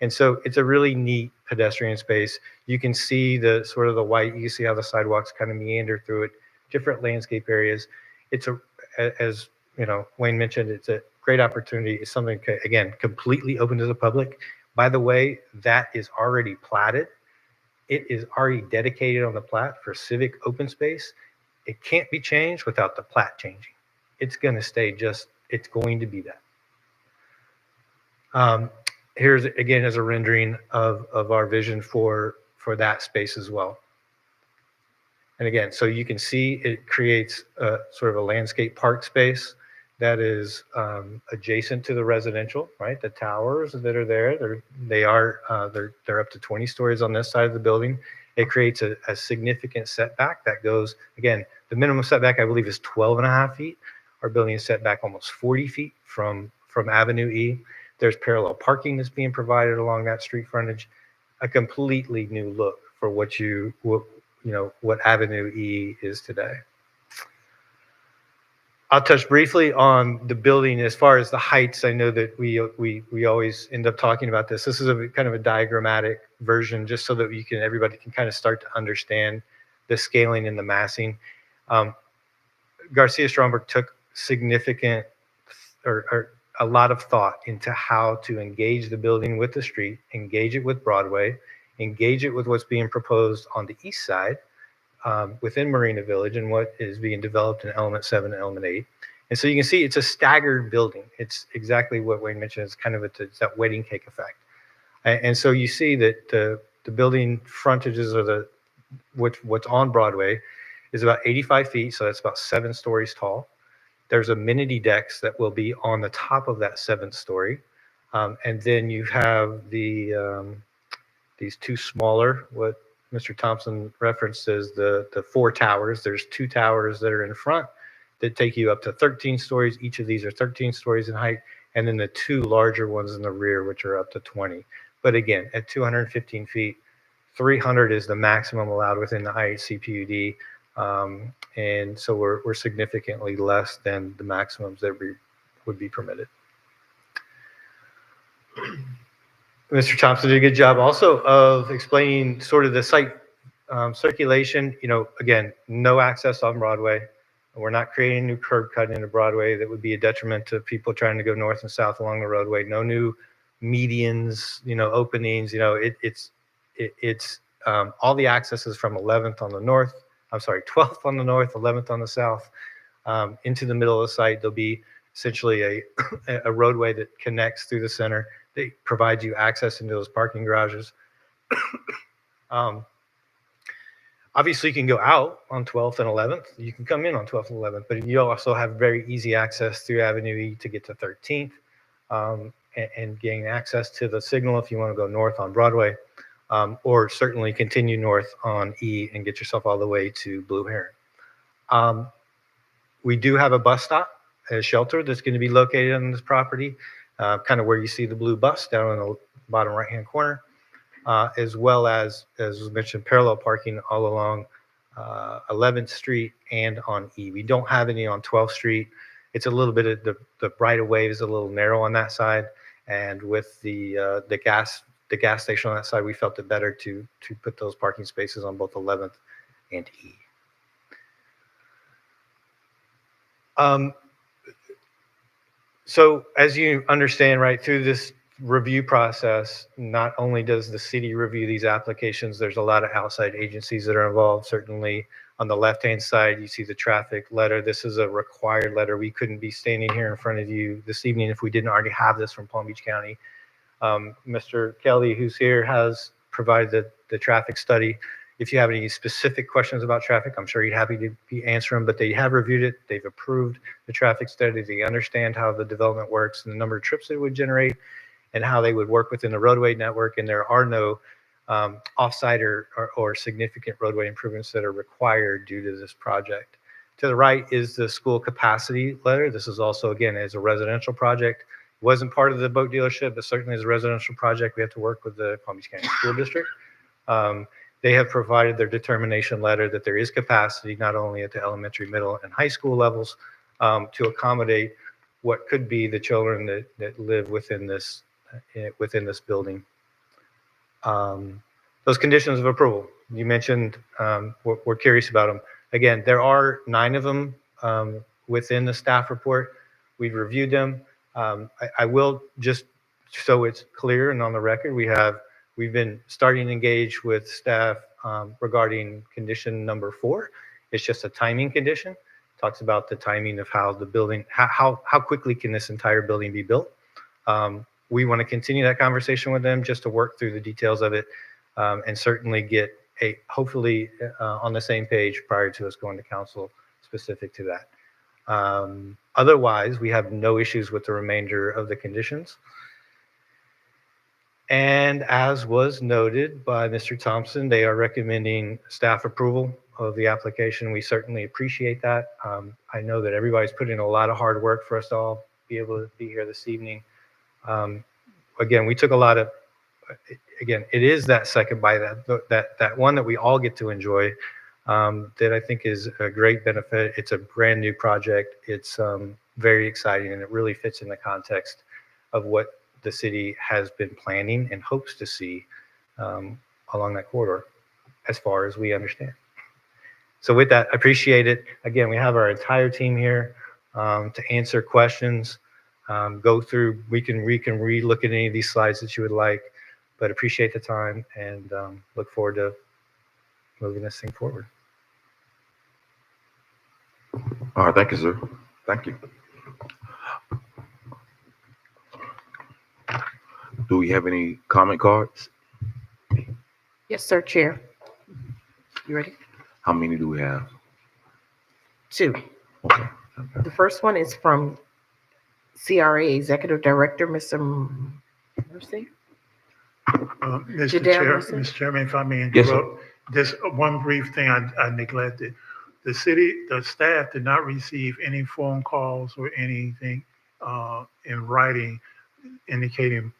And so it's a really neat pedestrian space. You can see the sort of the white, you can see how the sidewalks kind of meander through it, different landscape areas. It's as Wayne mentioned, it's a great opportunity. It's something, again, completely open to the public. By the way, that is already platted. It is already dedicated on the plat for civic open space. It can't be changed without the plat changing. It's going to stay it's going to be that. Here's again as a rendering of our vision for that space as well. And again, so you can see it creates a sort of a landscape park space that is adjacent to the residential, right? The towers that are there, they're up to 20 stories on this side of the building. It creates a significant setback that goes, again, the minimum setback I believe is 12.5 feet. Our building is set back almost 40 feet from Avenue E. There's parallel parking that's being provided along that street frontage. A completely new look for what Avenue E is today. I'll touch briefly on the building as far as the heights. I know that we always end up talking about this. This is a kind of a diagrammatic version, just so that everybody can kind of start to understand the scaling and the massing. Garcia Stromberg took significant or a lot of thought into how to engage the building with the street, engage it with Broadway, engage it with what's being proposed on the east side within Marina Village and what is being developed in Element 7 and Element 8. And so you can see it's a staggered building. It's exactly what Wayne mentioned. It's kind of it's that wedding cake effect. And so you see that the building frontages are what's on Broadway is about 85 feet, so that's about 7 stories tall. There's amenity decks that will be on the top of that 7th story. And then you have these 2 smaller, what Mr. Thompson referenced as the 4 towers. There's 2 towers that are in front that take you up to 13 stories. Each of these are 13 stories in height. And then the 2 larger ones in the rear, which are up to 20. But again, at 215 feet, 300 is the maximum allowed within the IHC PUD. And so we're significantly less than the maximums that would be permitted. Mr. Thompson did a good job also of explaining sort of the site circulation. Again, no access on Broadway. We're not creating a new curb cut into Broadway that would be a detriment to people trying to go north and south along the roadway. No new medians, openings. It's all the access is from 11th on the north. 12th on the north, 11th on the south, into the middle of the site. There'll be essentially a roadway that connects through the center. They provide you access into those parking garages. Obviously, you can go out on 12th and 11th. You can come in on 12th and 11th, but you also have very easy access through Avenue E to get to 13th and gain access to the signal if you want to go north on Broadway. Or certainly continue north on E and get yourself all the way to Blue Heron. We do have a bus stop, a shelter that's going to be located on this property, kind of where you see the blue bus down in the bottom right-hand corner, as well as was mentioned, parallel parking all along 11th Street and on E. We don't have any on 12th Street. It's a little bit of the right-of-way is a little narrow on that side, and with the gas station on that side, we felt it better to put those parking spaces on both 11th and E. So as you understand, right, through this review process, not only does the city review these applications, there's a lot of outside agencies that are involved. Certainly on the left-hand side, you see the traffic letter. This is a required letter. We couldn't be standing here in front of you this evening if we didn't already have this from Palm Beach County. Mr. Kelly, who's here, has provided the traffic study. If you have any specific questions about traffic, I'm sure he'd happy to answer them, but they have reviewed it. They've approved the traffic study. They understand how the development works and the number of trips it would generate and how they would work within the roadway network. And there are no offsite or significant roadway improvements that are required due to this project. To the right is the school capacity letter. This is also, again, as a residential project. It wasn't part of the boat dealership, but certainly as a residential project, we have to work with the Palm Beach County School District. They have provided their determination letter that there is capacity not only at the elementary, middle, and high school levels to accommodate what could be the children that live within this building. Those conditions of approval, you mentioned, we're curious about them. Again, there are 9 of them within the staff report. We've reviewed them. I will, just so it's clear and on the record, we've been starting to engage with staff regarding condition number 4. It's just a timing condition. Talks about the timing of how the building, how quickly can this entire building be built. We want to continue that conversation with them just to work through the details of it and certainly get hopefully on the same page prior to us going to council specific to that. Otherwise, we have no issues with the remainder of the conditions. And as was noted by Mr. Thompson, they are recommending staff approval of the application. We certainly appreciate that. I know that everybody's put in a lot of hard work for us to all be able to be here this evening. Again, we took a lot of, again, it is that second bite, that one that we all get to enjoy, that I think is a great benefit. It's a brand new project. It's very exciting, and it really fits in the context of what the city has been planning and hopes to see along that corridor, as far as we understand. So with that, I appreciate it. Again, we have our entire team here to answer questions, go through, we can re-look at any of these slides that you would like, but appreciate the time and look forward to moving this thing forward. All right, thank you, sir. Thank you. Do we have any comment cards? Yes, sir, Chair. You ready? How many do we have? 2. Okay. The first one is from CRA Executive Director, Mr. Mercy. Mr. Jadale Chair, Mercy? Mr. Chairman, if I may Yes, sir. interrupt, just one brief thing I neglected. The staff did not receive any phone calls or anything in writing indicating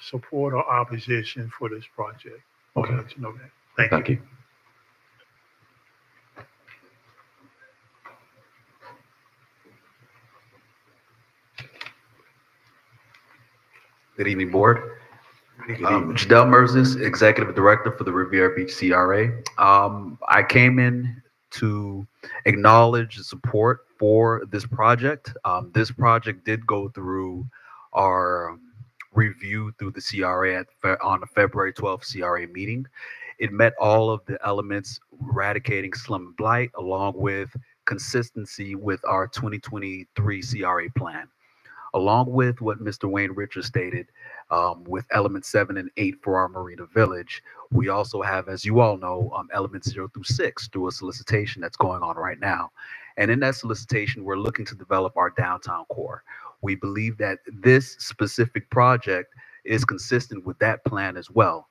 support or opposition for this project. Okay. I'll let you know that. Thank you. Good evening, Board. Good evening. Jadale Mersis, Executive Director for the Riviera Beach CRA. I came in to acknowledge the support for this project. This project did go through our review through the CRA on the February 12th CRA meeting. It met all of the elements eradicating slum and blight, along with consistency with our 2023 CRA plan. Along with what Mr. Wayne Richards stated, with elements 7 and 8 for our Marina Village, we also have, as you all know, elements 0 through 6 through a solicitation that's going on right now. And in that solicitation, we're looking to develop our downtown core. We believe that this specific project is consistent with that plan as well,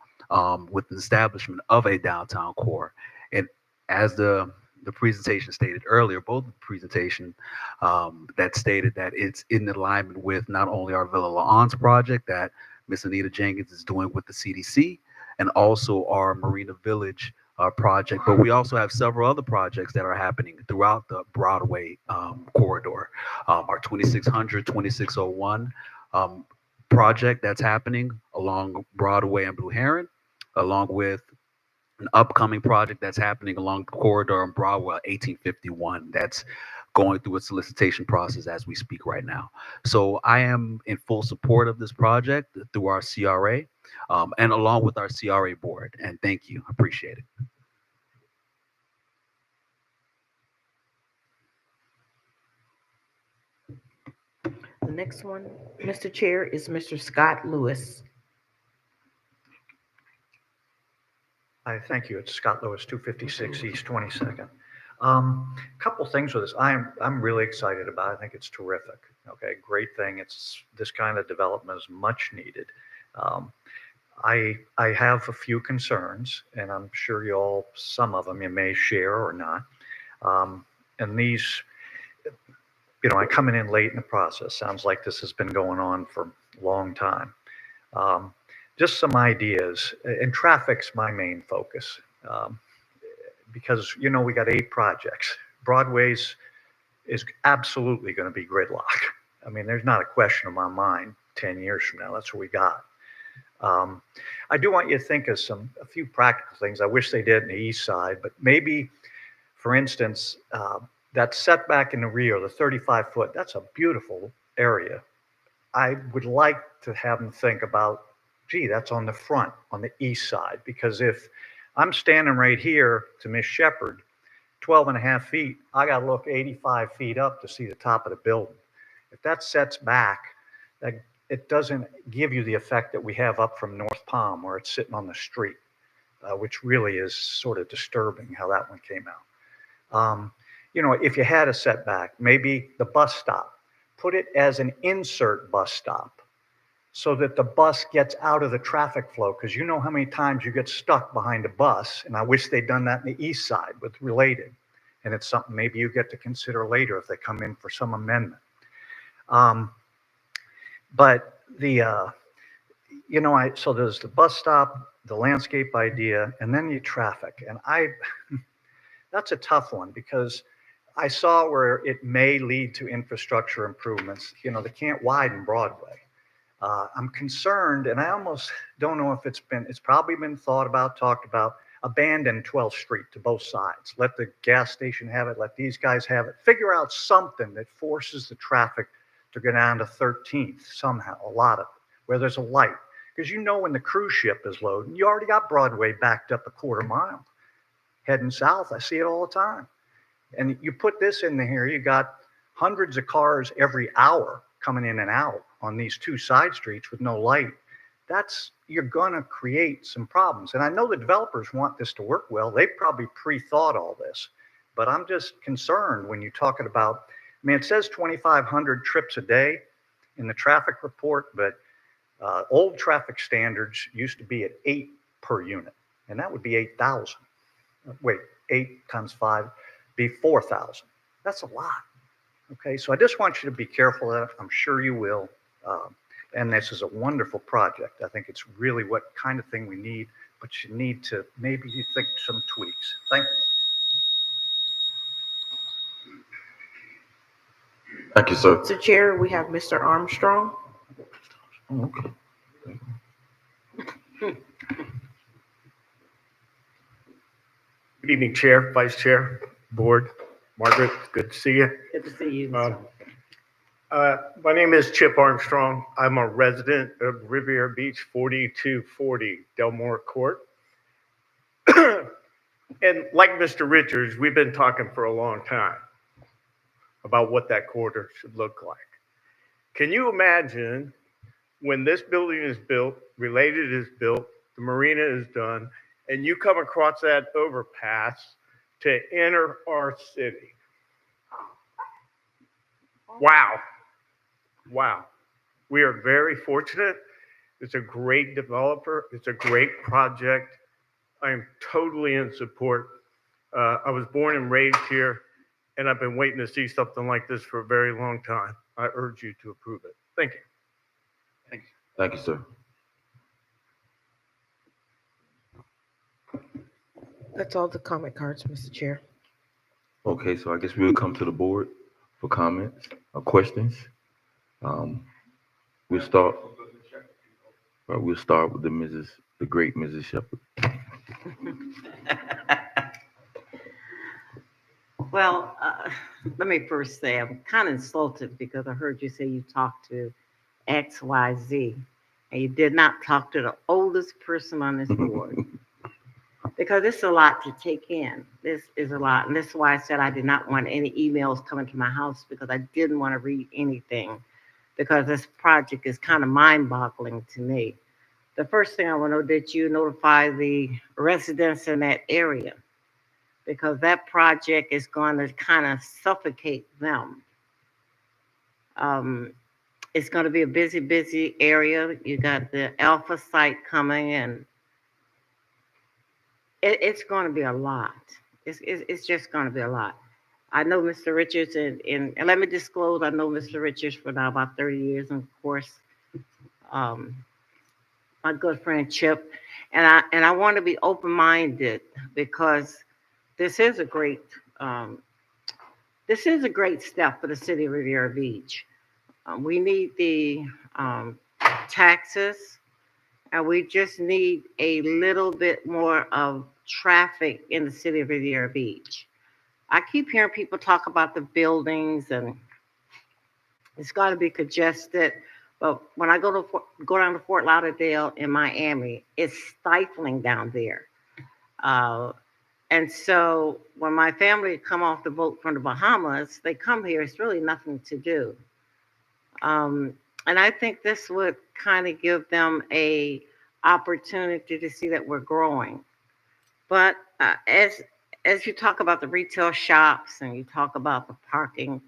with the establishment of a downtown core. And as the presentation stated earlier, both the presentation that stated that it's in alignment with not only our Villa La'Anse project that Miss Anita Jenkins is doing with the CDC, and also our Marina Village project, but we also have several other projects that are happening throughout the Broadway corridor. Our 2600, 2601 project that's happening along Broadway and Blue Heron, along with an upcoming project that's happening along the corridor on Broadway 1851 that's going through a solicitation process as we speak right now. So I am in full support of this project through our CRA and along with our CRA board. And thank you. Appreciate it. The next one, Mr. Chair, is Mr. Scott Lewis. Hi, thank you. It's Scott Lewis, 256 East 22nd. Couple things with this. I'm really excited about it. I think it's terrific. Okay, great thing. It's this kind of development is much needed. I have a few concerns, and I'm sure some of them you may share or not. And these, I'm coming in late in the process. Sounds like this has been going on for a long time. Just some ideas, and traffic's my main focus. Because, we got 8 projects. Broadway's is absolutely going to be gridlock. I mean, there's not a question in my mind 10 years from now. That's what we got. I do want you to think of a few practical things. I wish they did in the east side, but maybe, for instance, that setback in the rear, the 35-foot, that's a beautiful area. I would like to have them think about, gee, that's on the front, on the east side, because if I'm standing right here to Miss Shepherd, 12.5 feet, I got to look 85 feet up to see the top of the building. If that sets back, it doesn't give you the effect that we have up from North Palm where it's sitting on the street, which really is sort of disturbing how that one came out. If you had a setback, maybe the bus stop, put it as an insert bus stop so that the bus gets out of the traffic flow, because you know how many times you get stuck behind a bus, and I wish they'd done that in the east side with Related. And it's something maybe you get to consider later if they come in for some amendment. But so there's the bus stop, the landscape idea, and then the traffic. And that's a tough one because I saw where it may lead to infrastructure improvements. They can't widen Broadway. I'm concerned, and I almost don't know if it's probably been thought about, talked about, abandon 12th Street to both sides. Let the gas station have it, let these guys have it. Figure out something that forces the traffic to go down to 13th somehow, a lot of it, where there's a light. Because when the cruise ship is loading, you already got Broadway backed up a quarter mile. Heading south, I see it all the time. And you put this in here, you got hundreds of cars every hour coming in and out on these 2 side streets with no light. You're gonna create some problems. And I know the developers want this to work well. They probably pre-thought all this, but I'm just concerned when you're talking about, it says 2,500 trips a day in the traffic report, but old traffic standards used to be at 8 per unit, and that would be 8,000. Wait, 8 times 5 be 4,000. That's a lot. Okay, so I just want you to be careful of that. I'm sure you will. And this is a wonderful project. I think it's really what kind of thing we need, but you need to maybe think some tweaks. Thank you. Thank you, sir. Mr. Chair, we have Mr. Armstrong. Okay. Good evening, Chair, Vice Chair, Board. Margaret, good to see you. Good to see you. My name is Chip Armstrong. I'm a resident of Riviera Beach, 4240 Delmore Court. And like Mr. Richards, we've been talking for a long time about what that corridor should look like. Can you imagine when this building is built, Related is built, the marina is done, and you come across that overpass to enter our city? Wow. Wow. We are very fortunate. It's a great developer. It's a great project. I am totally in support. I was born and raised here, and I've been waiting to see something like this for a very long time. I urge you to approve it. Thank you. Thank you. Thank you, sir. That's all the comment cards, Mr. Chair. Okay, so I guess we'll come to the board for comments or questions. We'll start with the great Mrs. Shepherd. Well, let me first say I'm kind of insulted because I heard you say you talked to XYZ and you did not talk to the oldest person on this board. Because it's a lot to take in. This is a lot. And this is why I said I did not want any emails coming to my house because I didn't want to read anything because this project is kind of mind-boggling to me. The first thing I want to know, did you notify the residents in that area? Because that project is going to kind of suffocate them. It's going to be a busy area. You got the Alpha site coming, and it's going to be a lot. It's just going to be a lot. I know Mr. Richards, and let me disclose, I know Mr. Richards for now about 30 years, and of course, my good friend Chip, and I want to be open-minded because this is a great step for the city of Riviera Beach. We need the taxes, and we just need a little bit more of traffic in the city of Riviera Beach. I keep hearing people talk about the buildings, and it's got to be congested. But when I go down to Fort Lauderdale in Miami, it's stifling down there. And so when my family come off the boat from the Bahamas, they come here. It's really nothing to do. And I think this would kind of give them a opportunity to see that we're growing. But as you talk about the retail shops and you talk about the parking,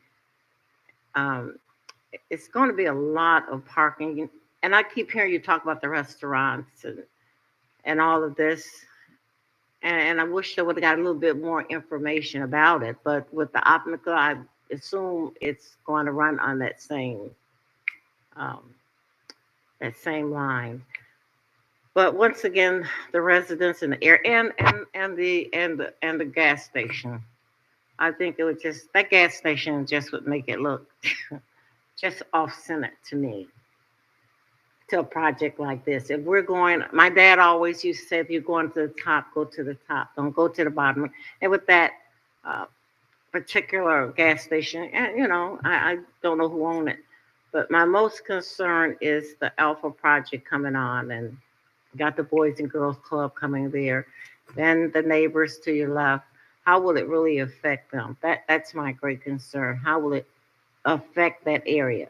it's going to be a lot of parking. And I keep hearing you talk about the restaurants and all of this. And I wish I would have got a little bit more information about it. But with the Opnica, I assume it's going to run on that same line. But once again, the residents in the area and the gas station, I think it would just, that gas station just would make it look just off-center to me, to a project like this. If we're going, my dad always used to say, if you're going to the top, go to the top, don't go to the bottom. And with that particular gas station, and you know, I don't know who owned it, but my most concern is the Alpha project coming on, and got the Boys and Girls Club coming there, then the neighbors to your left. How will it really affect them? That's my great concern. How will it affect that area?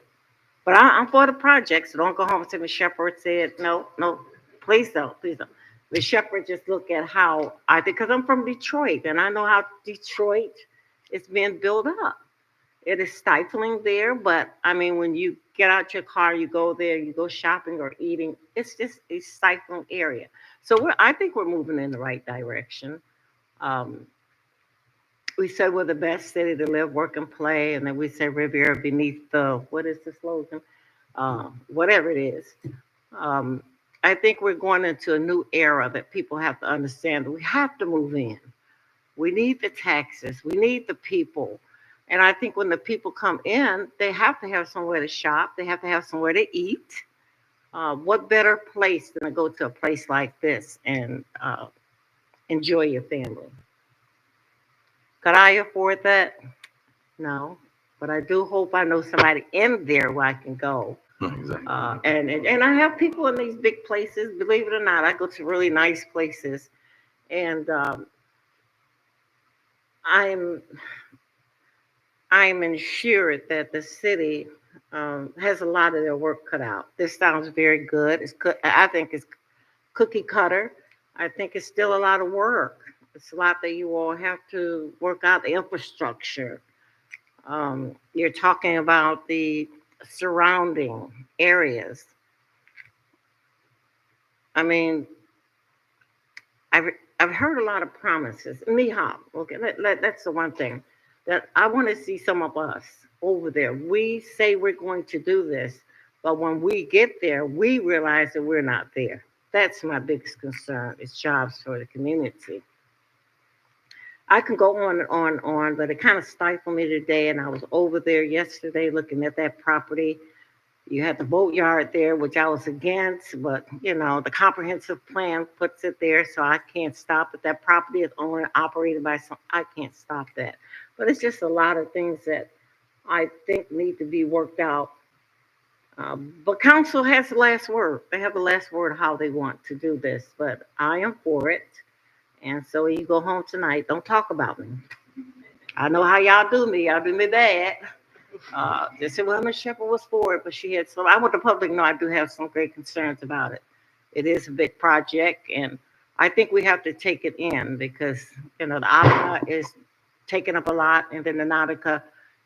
But I'm for the project, so don't go home and say Ms. Shepherd said, no, please don't. Ms. Shepherd just look at how, I think, because I'm from Detroit, and I know how Detroit is being built up. It is stifling there, but I mean, when you get out your car, you go there, you go shopping or eating, it's just a stifling area. So I think we're moving in the right direction. We say we're the best city to live, work, and play, and then we say Riviera beneath the, what is the slogan? Whatever it is. I think we're going into a new era that people have to understand that we have to move in. We need the taxes. We need the people. And I think when the people come in, they have to have somewhere to shop. They have to have somewhere to eat. What better place than to go to a place like this and enjoy your family? Could I afford that? No. But I do hope I know somebody in there where I can go. Exactly. And I have people in these big places. Believe it or not, I go to really nice places. And I'm ensured that the city has a lot of their work cut out. This sounds very good. I think it's cookie cutter. I think it's still a lot of work. It's a lot that you all have to work out, the infrastructure. You're talking about the surrounding areas. I mean, I've heard a lot of promises. Mihawk, okay, that's the one thing that I want to see some of us over there. We say we're going to do this, but when we get there, we realize that we're not there. That's my biggest concern, is jobs for the community. I can go on and on, but it kind of stifled me today, and I was over there yesterday looking at that property. You had the boatyard there, which I was against, but you know, the comprehensive plan puts it there, so I can't stop it. That property is owned and operated by some, I can't stop that. But it's just a lot of things that I think need to be worked out. But council has the last word. They have the last word how they want to do this, but I am for it. And so when you go home tonight, don't talk about me. I know how y'all do me. Y'all do me bad. They said, well, Ms. Shepherd was for it, but she had some, I want the public to know I do have some great concerns about it. It is a big project, and I think we have to take it in because, you know, the Appa is taking up a lot, and then the Nautica.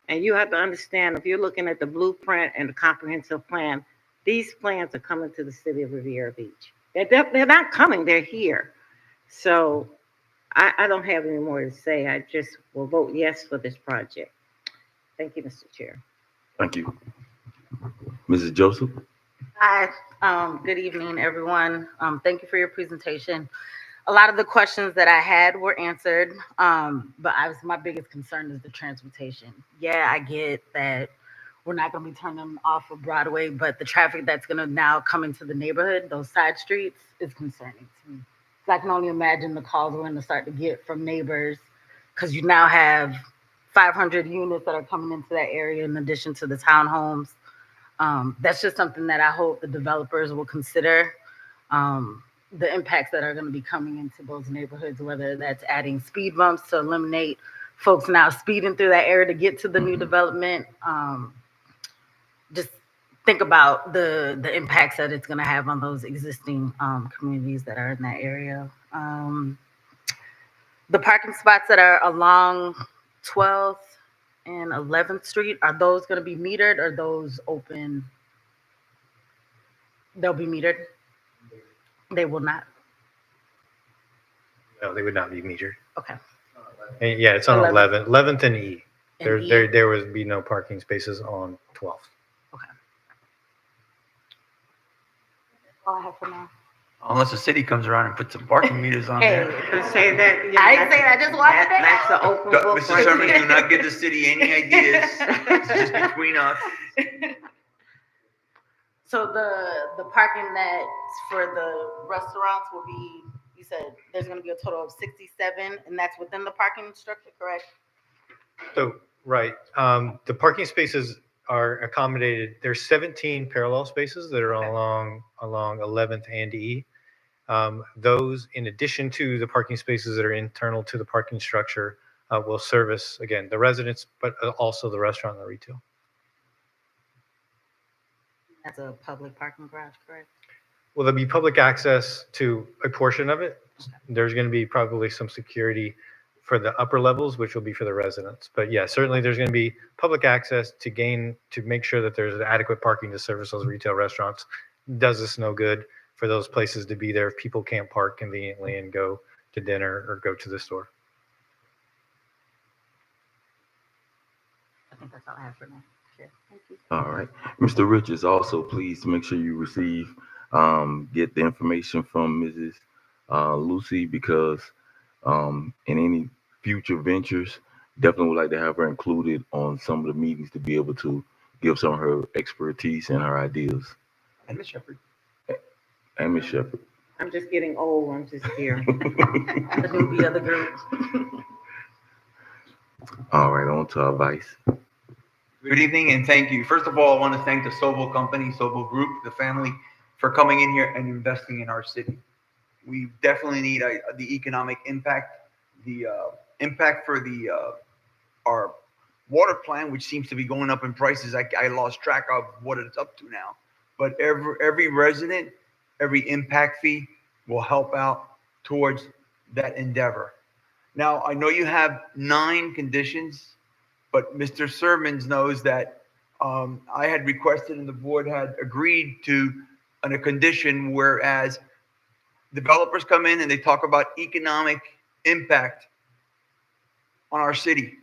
And you have to understand, if you're looking at the blueprint and the comprehensive plan, these plans are coming to the city of Riviera Beach. They're not coming, they're here. So I don't have any more to say. I just will vote yes for this project. Thank you, Mr. Chair. Thank you. Mrs. Joseph? Hi, good evening, everyone. Thank you for your presentation. A lot of the questions that I had were answered, but my biggest concern is the transportation. Yeah, I get that we're not gonna be turning off of Broadway, but the traffic that's gonna now come into the neighborhood, those side streets, is concerning to me. So I can only imagine the calls we're gonna start to get from neighbors, because you now have 500 units that are coming into that area in addition to the townhomes. That's just something that I hope the developers will consider. The impacts that are going to be coming into those neighborhoods, whether that's adding speed bumps to eliminate folks now speeding through that area to get to the new development. Just think about the impacts that it's going to have on those existing communities that are in that area. The parking spots that are along 12th and 11th Street, are those going to be metered or those open? They'll be metered? They will not. No, they would not be metered. Okay. And yeah, it's on 11th. 11th and E. And E. There would be no parking spaces on 12th. Okay. All I have for now. Unless the city comes around and puts some parking meters on Hey, there. Say that. Yeah, I didn't say that. I just wanted to That's an open book. Mr. right Sermon, there. do not give the city any ideas. It's just between us. So the parking that's for the restaurants will be, you said there's gonna be a total of 67, and that's within the parking structure, correct? So, right, the parking spaces are accommodated. There's 17 parallel spaces that are along 11th and E. Those, in addition to the parking spaces that are internal to the parking structure, will service, again, the residents, but also the restaurant and the retail. That's a public parking garage, correct? Will there be public access to a portion of it? There's going to be probably some security for the upper levels, which will be for the residents. But yeah, certainly there's going to be public access to make sure that there's adequate parking to service those retail restaurants. Does this no good for those places to be there if people can't park conveniently and go to dinner or go to the store? I think that's all I have for now. Sure. Thank you. All right. Mr. Richards, also, please make sure you receive, get the information from Mrs. Lucy, because in any future ventures, definitely would like to have her included on some of the meetings to be able to give some of her expertise and her ideas. And Ms. Shepherd. And Ms. Shepherd. I'm just getting old. I'm just here. The newbie of the group. All right, on to our vice. Good evening and thank you. First of all, I want to thank the Sobel Company, Sobel Group, the family, for coming in here and investing in our city. We definitely need the economic impact, the impact for our water plant, which seems to be going up in prices. I lost track of what it's up to now. But every resident, every impact fee will help out towards that endeavor. Now, I know you have 9 conditions, but Mr. Sermons knows that I had requested and the board had agreed to a condition, whereas developers come in and they talk about economic impact on our city.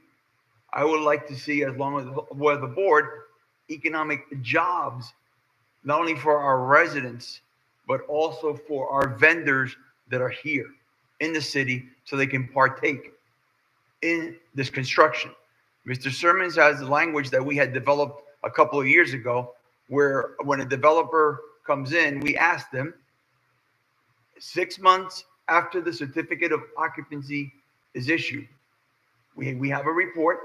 I would like to see, as long as with the board, economic jobs, not only for our residents, but also for our vendors that are here in the city so they can partake in this construction. Mr. Sermons has the language that we had developed a couple of years ago, where when a developer comes in, we ask them 6 months after the certificate of occupancy is issued. We have a report,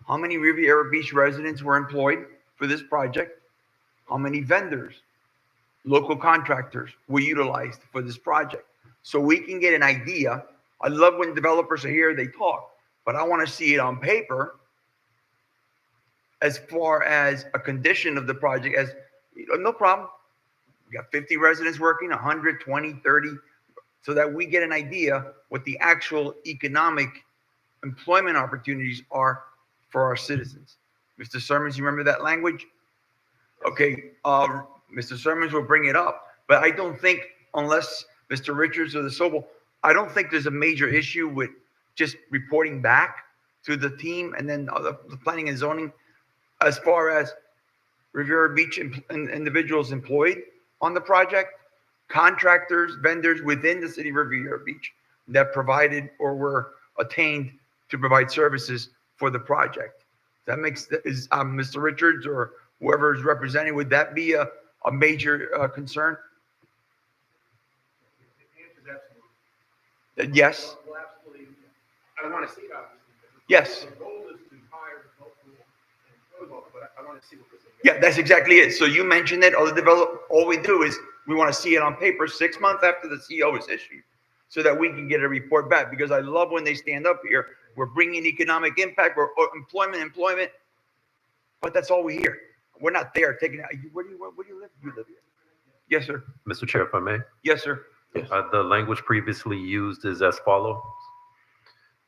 how many Riviera Beach residents were employed for this project, how many vendors, local contractors were utilized for this project. So we can get an idea. I love when developers are here, they talk, but I want to see it on paper as far as a condition of the project as, no problem. We got 50 residents working, 100, 20, 30, so that we get an idea what the actual economic employment opportunities are for our citizens. Mr. Sermons, you remember that language? Okay, Mr. Sermons will bring it up, but I don't think, unless Mr. Richards or the Sobel, I don't think there's a major issue with just reporting back to the team and then the planning and zoning as far as Riviera Beach individuals employed on the project, contractors, vendors within the city of Riviera Beach that provided or were attained to provide services for the project. That makes, Mr. Richards or whoever is representing, would that be a major concern? Yes. I want to see that. Yes. The goal is to hire local, but I want to see what this is. Yeah, that's exactly it. So you mentioned it. All we do is we want to see it on paper 6 months after the CO is issued, so that we can get a report back. Because I love when they stand up here. We're bringing economic impact, we're employment, but that's all we hear. We're not there taking out. Where do you live? You live here. Yes, sir. Mr. Chair, if I may. Yes, sir. The language previously used is as follows.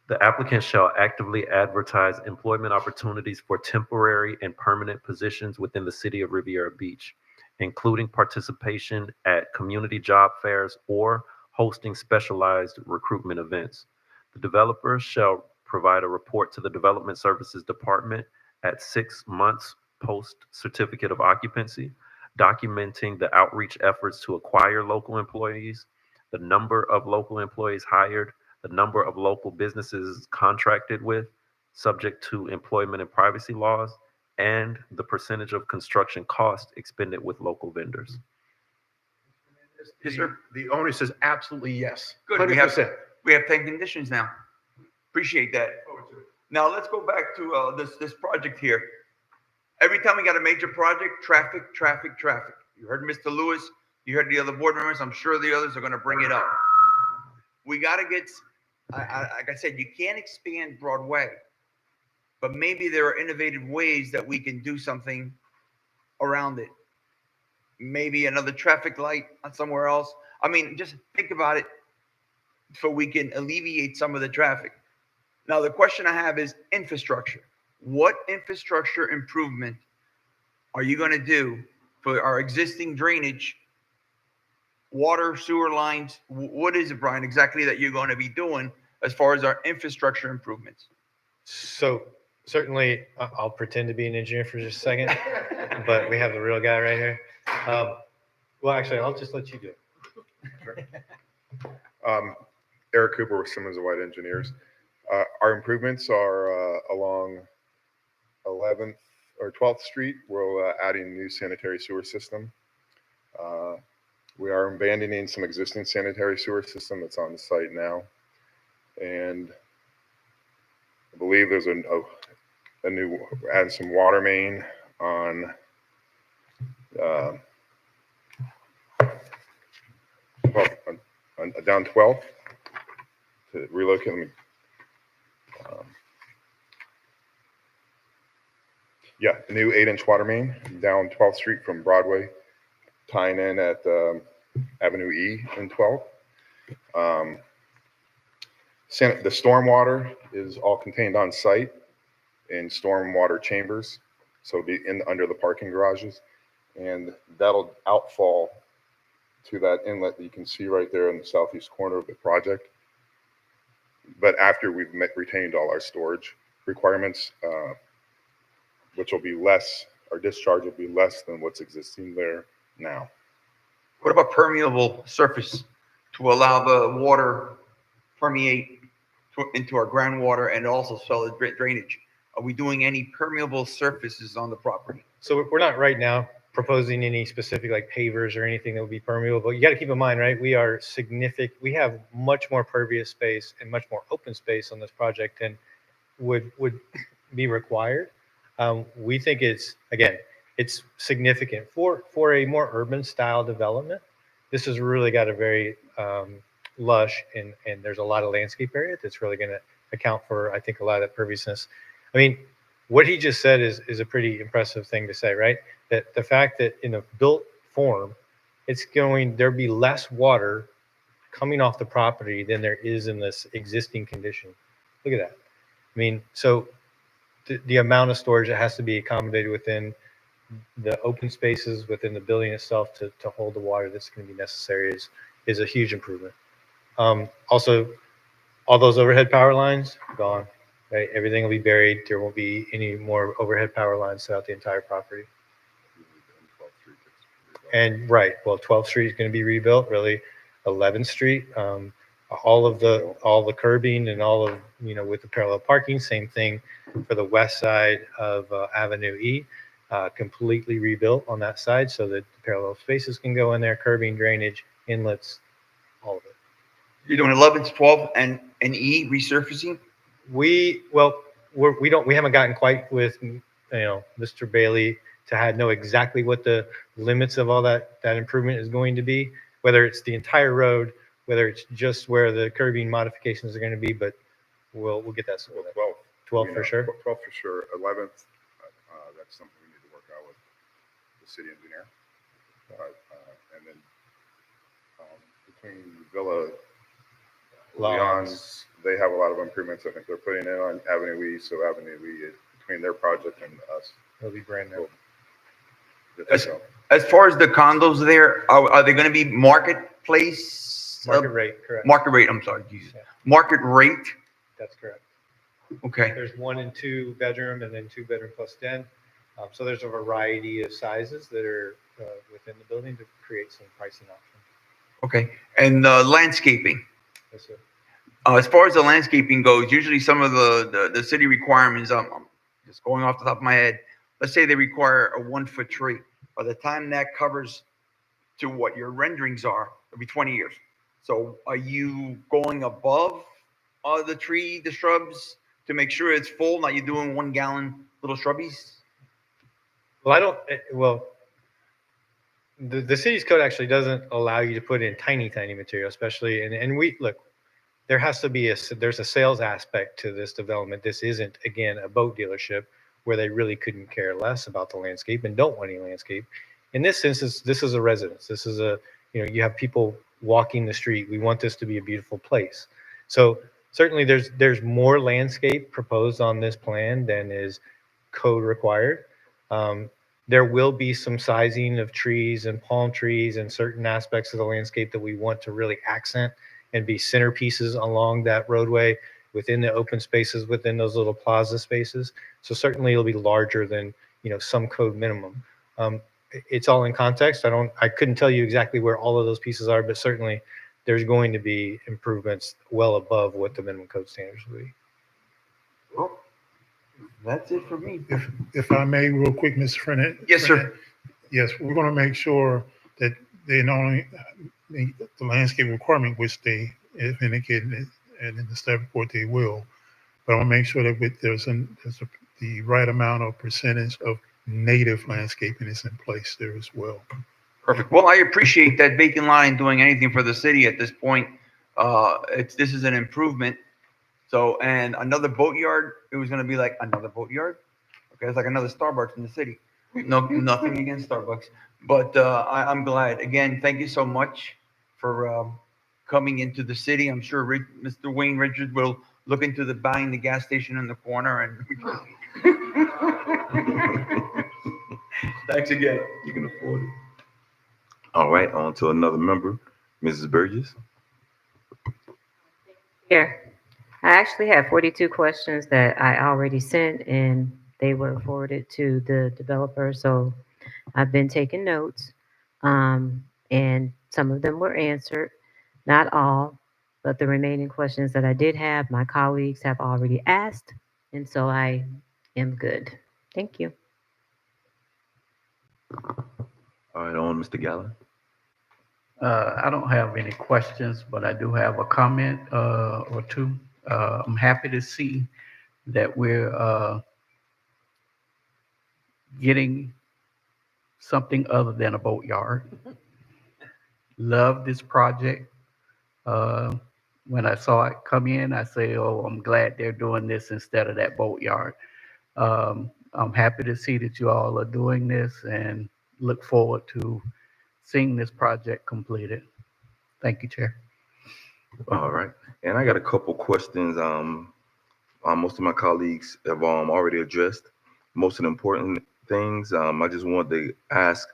The applicant shall actively advertise employment opportunities for temporary and permanent positions within the city of Riviera Beach, including participation at community job fairs or hosting specialized recruitment events. The developer shall provide a report to the Development Services Department at 6 months post certificate of occupancy, documenting the outreach efforts to acquire local employees, the number of local employees hired, the number of local businesses contracted with, subject to employment and privacy laws, and the percentage of construction cost expended with local vendors. Yes, sir. The owner says absolutely yes. Good. 100%. We have 10 conditions now. Appreciate that. Now let's go back to this project here. Every time we got a major project, traffic. You heard Mr. Lewis. You heard the other board members. I'm sure the others are going to bring it up. We got to get, like I said, you can't expand Broadway, but maybe there are innovative ways that we can do something around it. Maybe another traffic light somewhere else. I mean, just think about it so we can alleviate some of the traffic. Now, the question I have is infrastructure. What infrastructure improvement are you going to do for our existing drainage, water, sewer lines? What is it, Brian, exactly that you're going to be doing as far as our infrastructure improvements? So certainly, I'll pretend to be an engineer for just a second, but we have the real guy right here. Well, actually, I'll just let you do it. Eric Cooper with Simmons and White Engineers. Our improvements are along 11th or 12th Street. We're adding a new sanitary sewer system. We are abandoning some existing sanitary sewer system that's on the site now. And I believe there's a new, adding some water main on down 12th to relocate them. Yeah, a new 8-inch water main down 12th Street from Broadway, tying in at Avenue E in 12th. The stormwater is all contained on site in stormwater chambers, so it'll be under the parking garages, and that'll outfall to that inlet that you can see right there in the southeast corner of the project. But after we've retained all our storage requirements, which will be less, our discharge will be less than what's existing there now. What about permeable surface to allow the water permeate into our groundwater and also solid drainage? Are we doing any permeable surfaces on the property? So we're not right now proposing any specific like pavers or anything that would be permeable. But you got to keep in mind, right? We are significant. We have much more pervious space and much more open space on this project than would be required. We think it's significant for a more urban style development. This has really got a very lush and there's a lot of landscape area that's really going to account for, I think, a lot of that perviousness. I mean, what he just said is a pretty impressive thing to say, right? That the fact that in a built form, there'll be less water coming off the property than there is in this existing condition. Look at that. I mean, so the amount of storage that has to be accommodated within the open spaces within the building itself to hold the water that's going to be necessary is a huge improvement. Also, all those overhead power lines gone, right? Everything will be buried. There won't be any more overhead power lines throughout the entire property. And right, well, 12th Street is going to be rebuilt. Really, 11th Street, all the curbing and all of with the parallel parking. Same thing for the west side of Avenue E. Completely rebuilt on that side so that the parallel spaces can go in there, curbing, drainage, inlets, all of it. You're doing 11th, 12th, and E resurfacing? We haven't gotten quite with Mr. Bailey to know exactly what the limits of all that improvement is going to be, whether it's the entire road, whether it's just where the curbing modifications are going to be, but we'll get that sorted. 12 for sure. 12 for sure. 11th, that's something we need to work out with the city engineer. And then between Villa Leon's, they have a lot of improvements I think they're putting in on Avenue E. So Avenue E, between their project and us, it'll be brand new. As far as the condos there, are they going to be marketplace? Market rate, correct. Market rate, I'm sorry, Jesus. Yeah. Market rate? That's correct. Okay. There's 1 and 2 bedroom and then 2 bedroom plus den. So there's a variety of sizes that are within the building to create some pricing options. Okay. And landscaping? Yes, sir. As far as the landscaping goes, usually some of the city requirements, I'm just going off the top of my head, let's say they require a 1-foot tree. By the time that covers to what your renderings are, it'll be 20 years. So are you going above the shrubs to make sure it's full? Not you doing 1 gallon little shrubbies? Well, the city's code actually doesn't allow you to put in tiny material, especially, and there has to be there's a sales aspect to this development. This isn't, again, a boat dealership where they really couldn't care less about the landscape and don't want any landscape. In this instance, this is a residence. This is you have people walking the street. We want this to be a beautiful place. So certainly there's more landscape proposed on this plan than is code required. There will be some sizing of trees and palm trees and certain aspects of the landscape that we want to really accent and be centerpieces along that roadway within the open spaces, within those little plaza spaces. So certainly it'll be larger than, some code minimum. It's all in context. I couldn't tell you exactly where all of those pieces are, but certainly there's going to be improvements well above what the minimum code standards would be. Well, that's it for me. If I may, real quick, Mr. Frenet. Yes, sir. Yes, we're going to make sure that they not only meet the landscape requirement, which they have indicated, and in the staff report they will, but I want to make sure that there's the right amount of percentage of native landscaping is in place there as well. Perfect. Well, I appreciate that vacant line doing anything for the city at this point. This is an improvement. So, and another boatyard, it was going to be like another boatyard. Okay, it's like another Starbucks in the city. No, nothing against Starbucks, but I'm glad. Again, thank you so much for coming into the city. I'm sure Mr. Wayne Richards will look into buying the gas station in the corner. And thanks again. You can afford it. All right, on to another member, Mrs. Burgess. Here, I actually have 42 questions that I already sent, and they were forwarded to the developer. So I've been taking notes, and some of them were answered, not all, but the remaining questions that I did have, my colleagues have already asked, and so I am good. Thank you. All right, on Mr. Gallo. I don't have any questions, but I do have a comment or two. I'm happy to see that we're getting something other than a boatyard. Love this project. When I saw it come in, I say, oh, I'm glad they're doing this instead of that boatyard. I'm happy to see that you all are doing this and look forward to seeing this project completed. Thank you, Chair. All right, and I got a couple questions. Most of my colleagues have already addressed most of the important things. I just wanted to ask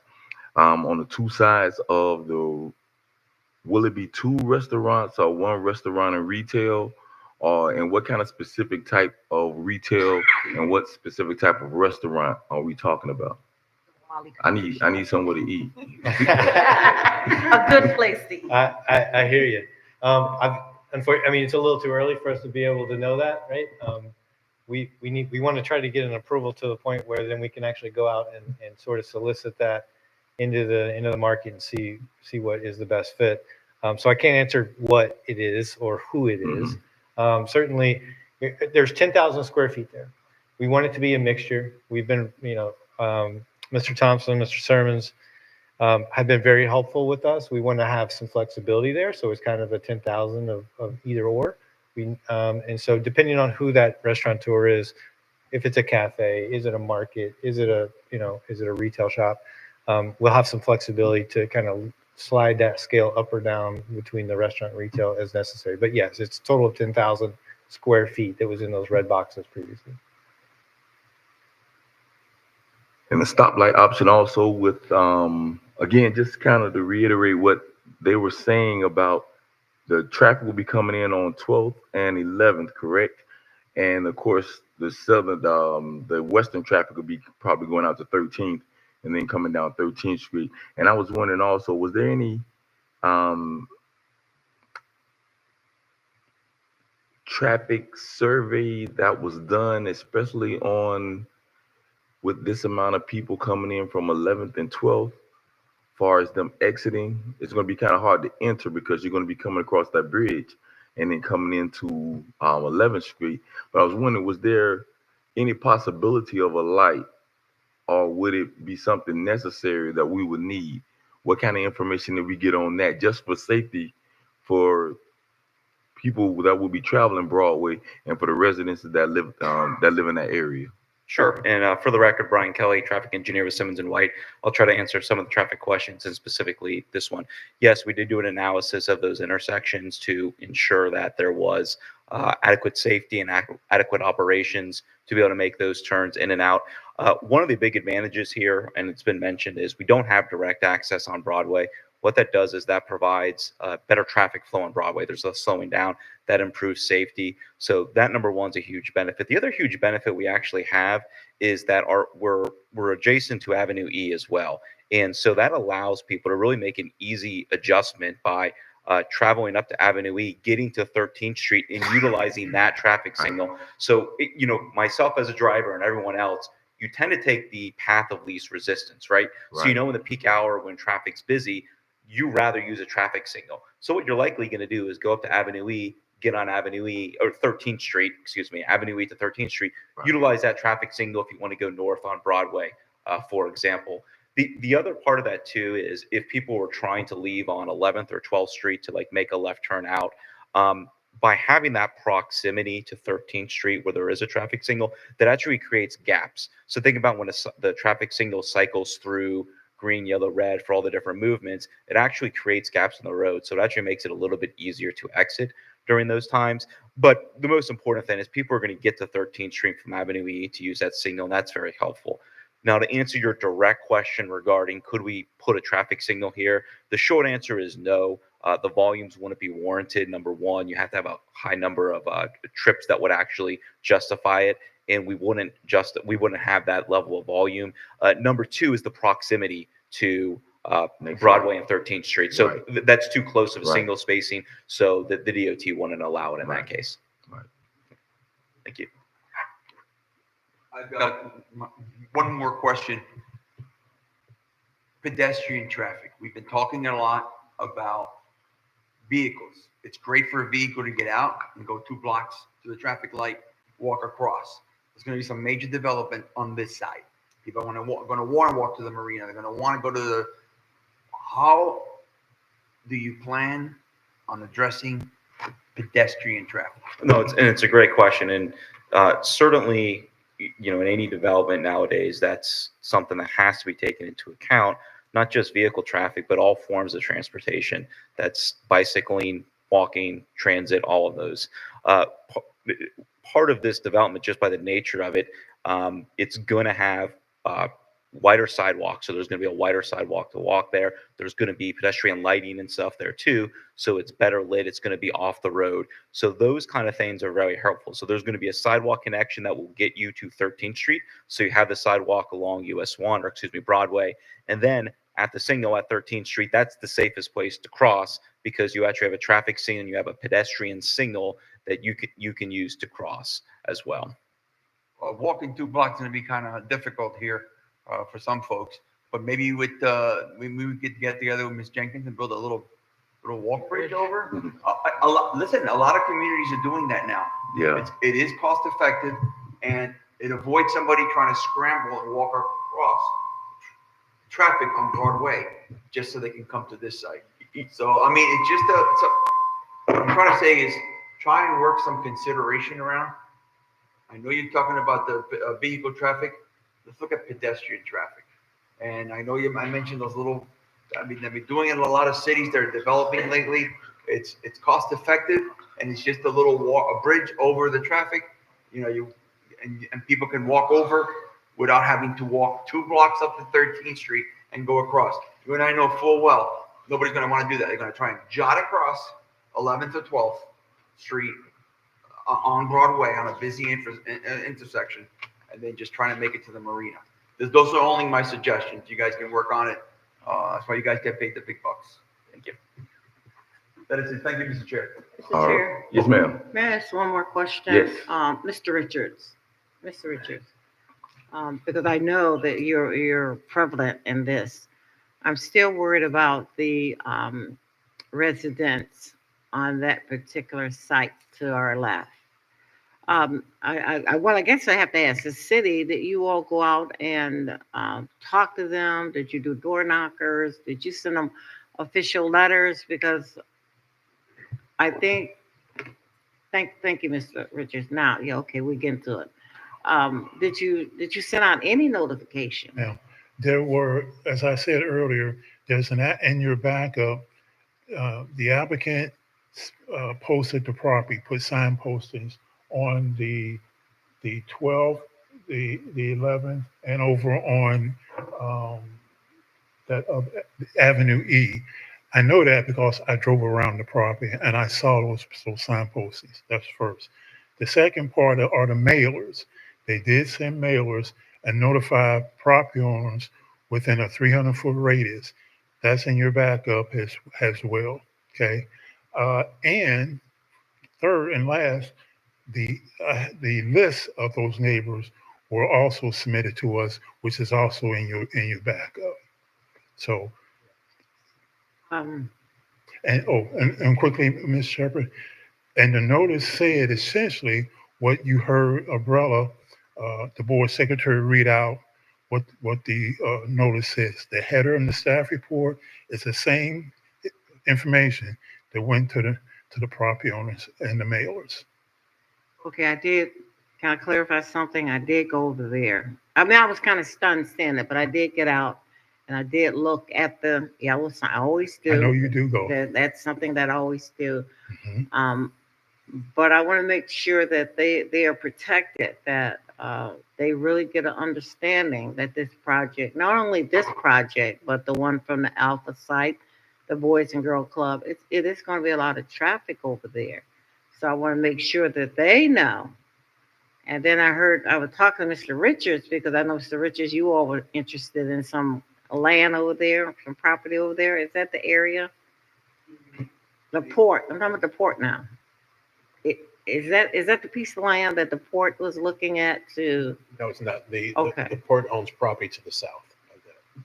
on the two sides of the, will it be two restaurants or one restaurant and retail? And what kind of specific type of retail and what specific type of restaurant are we talking about? I need somewhere to eat. A good place to eat. I hear you. Unfortunately, I mean, it's a little too early for us to be able to know that, right? We want to try to get an approval to the point where then we can actually go out and sort of solicit that into the market and see what is the best fit. So I can't answer what it is or who it is. Certainly, there's 10,000 square feet there. We want it to be a mixture. We've been, Mr. Thompson, Mr. Sermons have been very helpful with us. We want to have some flexibility there, so it's kind of a 10,000 of either or. And so depending on who that restaurateur is, if it's a cafe, is it a market, is it a retail shop, we'll have some flexibility to kind of slide that scale up or down between the restaurant and retail as necessary. But yes, it's a total of 10,000 square feet that was in those red boxes previously. And the stoplight option also with, again, just kind of to reiterate what they were saying about the traffic will be coming in on 12th and 11th, correct? And of course, the western traffic will be probably going out to 13th and then coming down 13th Street. And I was wondering also, was there any traffic survey that was done, especially on with this amount of people coming in from 11th and 12th, far as them exiting? It's going to be kind of hard to enter because you're going to be coming across that bridge and then coming into 11th Street. But I was wondering, was there any possibility of a light, or would it be something necessary that we would need? What kind of information did we get on that, just for safety for people that will be traveling Broadway and for the residents that live in that area? Sure. And for the record, Brian Kelly, traffic engineer with Simmons and White. I'll try to answer some of the traffic questions and specifically this one. Yes, we did do an analysis of those intersections to ensure that there was adequate safety and adequate operations to be able to make those turns in and out. One of the big advantages here, and it's been mentioned, is we don't have direct access on Broadway. What that does is that provides better traffic flow on Broadway. There's less slowing down. That improves safety. So that number one's a huge benefit. The other huge benefit we actually have is that we're adjacent to Avenue E as well. And so that allows people to really make an easy adjustment by traveling up to Avenue E, getting to 13th Street and utilizing that traffic signal. So, myself as a driver and everyone else, you tend to take the path of least resistance, right? So, in the peak hour when traffic's busy, you rather use a traffic signal. So what you're likely going to do is go up to Avenue E, get on Avenue E, or 13th Street, Avenue E to 13th Street, utilize that traffic signal if you want to go north on Broadway, for example. The other part of that too is if people were trying to leave on 11th or 12th Street to make a left turn out, by having that proximity to 13th Street where there is a traffic signal, that actually creates gaps. So think about when the traffic signal cycles through green, yellow, red for all the different movements, it actually creates gaps in the road. So it actually makes it a little bit easier to exit during those times. But the most important thing is people are going to get to 13th Street from Avenue E to use that signal, and that's very helpful. Now, to answer your direct question regarding could we put a traffic signal here, the short answer is no. The volumes wouldn't be warranted. Number one, you have to have a high number of trips that would actually justify it, and we wouldn't have that level of volume. Number two is the proximity to Broadway and 13th Street. So that's too close of a signal spacing, so the DOT wouldn't allow it in that case. Thank you. I've got one more question. pedestrian traffic. We've been talking a lot about vehicles. It's great for a vehicle to get out and go 2 blocks to the traffic light, walk across. There's going to be some major development on this side. People are going to want to walk to the marina. They're going to want to go to the. How do you plan on addressing pedestrian traffic? No, it's a great question, and certainly, in any development nowadays, that's something that has to be taken into account. Not just vehicle traffic, but all forms of transportation. That's bicycling, walking, transit, all of those. Part of this development, just by the nature of it, it's going to have wider sidewalks. So there's going to be a wider sidewalk to walk there. There's going to be pedestrian lighting and stuff there too. So it's better lit. It's going to be off the road. So those kind of things are very helpful. So there's going to be a sidewalk connection that will get you to 13th Street. So you have the sidewalk along Broadway. And then at the signal at 13th Street, that's the safest place to cross because you actually have a traffic signal and you have a pedestrian signal that you can use to cross as well. Walking 2 blocks is going to be kind of difficult here for some folks, but maybe we would get together with Ms. Jenkins and build a little walk bridge over. Listen, a lot of communities are doing that now. Yeah. It is cost effective and it avoids somebody trying to scramble and walk across traffic on Broadway just so they can come to this site. So, I mean, it's just what I'm trying to say is try and work some consideration around. I know you're talking about the vehicle traffic. Let's look at pedestrian traffic. And I know I mentioned those little, I've been doing it in a lot of cities that are developing lately. It's cost effective and it's just a bridge over the traffic. And people can walk over without having to walk 2 blocks up to 13th Street and go across. You and I know full well, nobody's going to want to do that. They're going to try and jot across 11th or 12th Street on Broadway on a busy intersection, and then just trying to make it to the marina. Those are only my suggestions. You guys can work on it. That's why you guys get paid the big bucks. Thank you. That is it. Thank you, Mr. Chair. Mr. Chair. Yes, ma'am. May I ask one more question? Yes. Mr. Richards, because I know that you're prevalent in this. I'm still worried about the residents on that particular site to our left. I guess I have to ask the city, did you all go out and talk to them? Did you do door knockers? Did you send them official letters? Because I think, thank you, Mr. Richards. Now, yeah, okay, we get into it. Did you send out any notification? Now, there were, as I said earlier, there's in your backup, the applicant posted the property, put sign postings on the 12th, the 11th, and over on Avenue E. I know that because I drove around the property and I saw those sign postings. That's first. The second part are the mailers. They did send mailers and notify property owners within a 300-foot radius. That's in your backup as well. Okay. And third and last, the list of those neighbors were also submitted to us, which is also in your backup. So, and quickly, Ms. Shepherd, and the notice said essentially what you heard Abrella, the board secretary, read out what the notice says. The header and the staff report is the same information that went to the property owners and the mailers. Okay, can I clarify something? I did go over there. I mean, I was kind of stunned seeing it, but I did get out and I did look at the yellow sign. I always do. I know you do go. That's something that I always do. Mm-hmm. But I want to make sure that they are protected, that they really get an understanding that this project, not only this project, but the one from the Alpha site, the Boys and Girl Club, it is going to be a lot of traffic over there. So I want to make sure that they know. And then I was talking to Mr. Richards, because I know, Mr. Richards, you all were interested in some land over there, some property over there. Is that the area? The port. I'm talking about the port now. Is that the piece of land that the port was looking at to? No, it's not. The Okay. the port owns property to the south of that.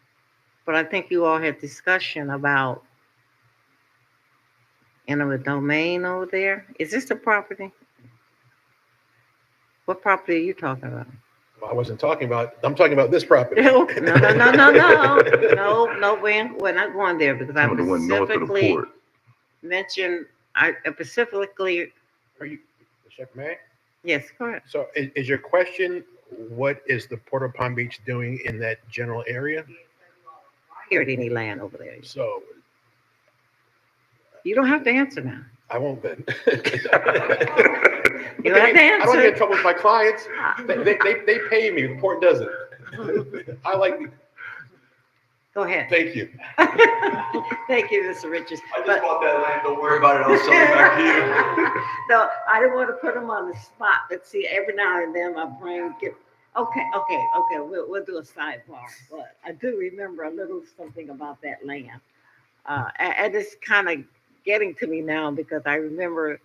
But I think you all had discussion about eminent domain over there. Is this the property? What property are you talking about? I wasn't talking about, I'm talking about this property. No, we're not going there because I Some of the one north of the specifically port. mentioned, I specifically, Are you, Chef May? yes, correct. So is your question, what is the Port of Palm Beach doing in that general area? Heard any land over there. So You don't have to answer now. I won't then. You don't have to I don't answer. get in trouble with my clients. They pay me, the port doesn't. I like, Go ahead. thank you. Thank you, Mr. Richards. I just bought that land, don't worry about it, I'll sell it back to you. No, I didn't want to put them on the spot, but see, every now and then my brain get, okay, we'll do a sidebar. But I do remember a little something about that land. And it's kind of getting to me now because I remember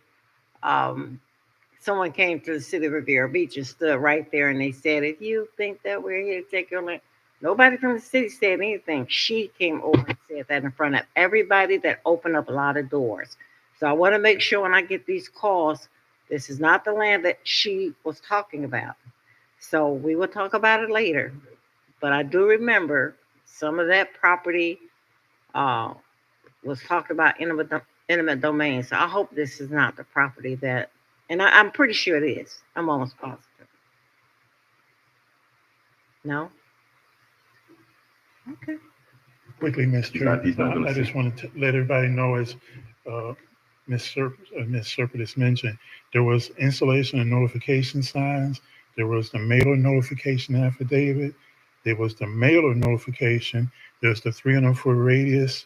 someone came to the city of Riviera Beach and stood right there and they said, if you think that we're here to take your land, nobody from the city said anything. She came over and said that in front of everybody that opened up a lot of doors. So I want to make sure when I get these calls, this is not the land that she was talking about. So we will talk about it later. But I do remember some of that property was talked about intimate domain. So I hope this is not the property that, and I'm pretty sure it is. I'm almost positive. No? Okay. Quickly, Ms. Chair, He's not gonna I just wanted to let everybody know, as Ms. Serpetis mentioned, there was installation and notification signs. There was the mailer notification affidavit. There was the mailer notification. There's the 300-foot radius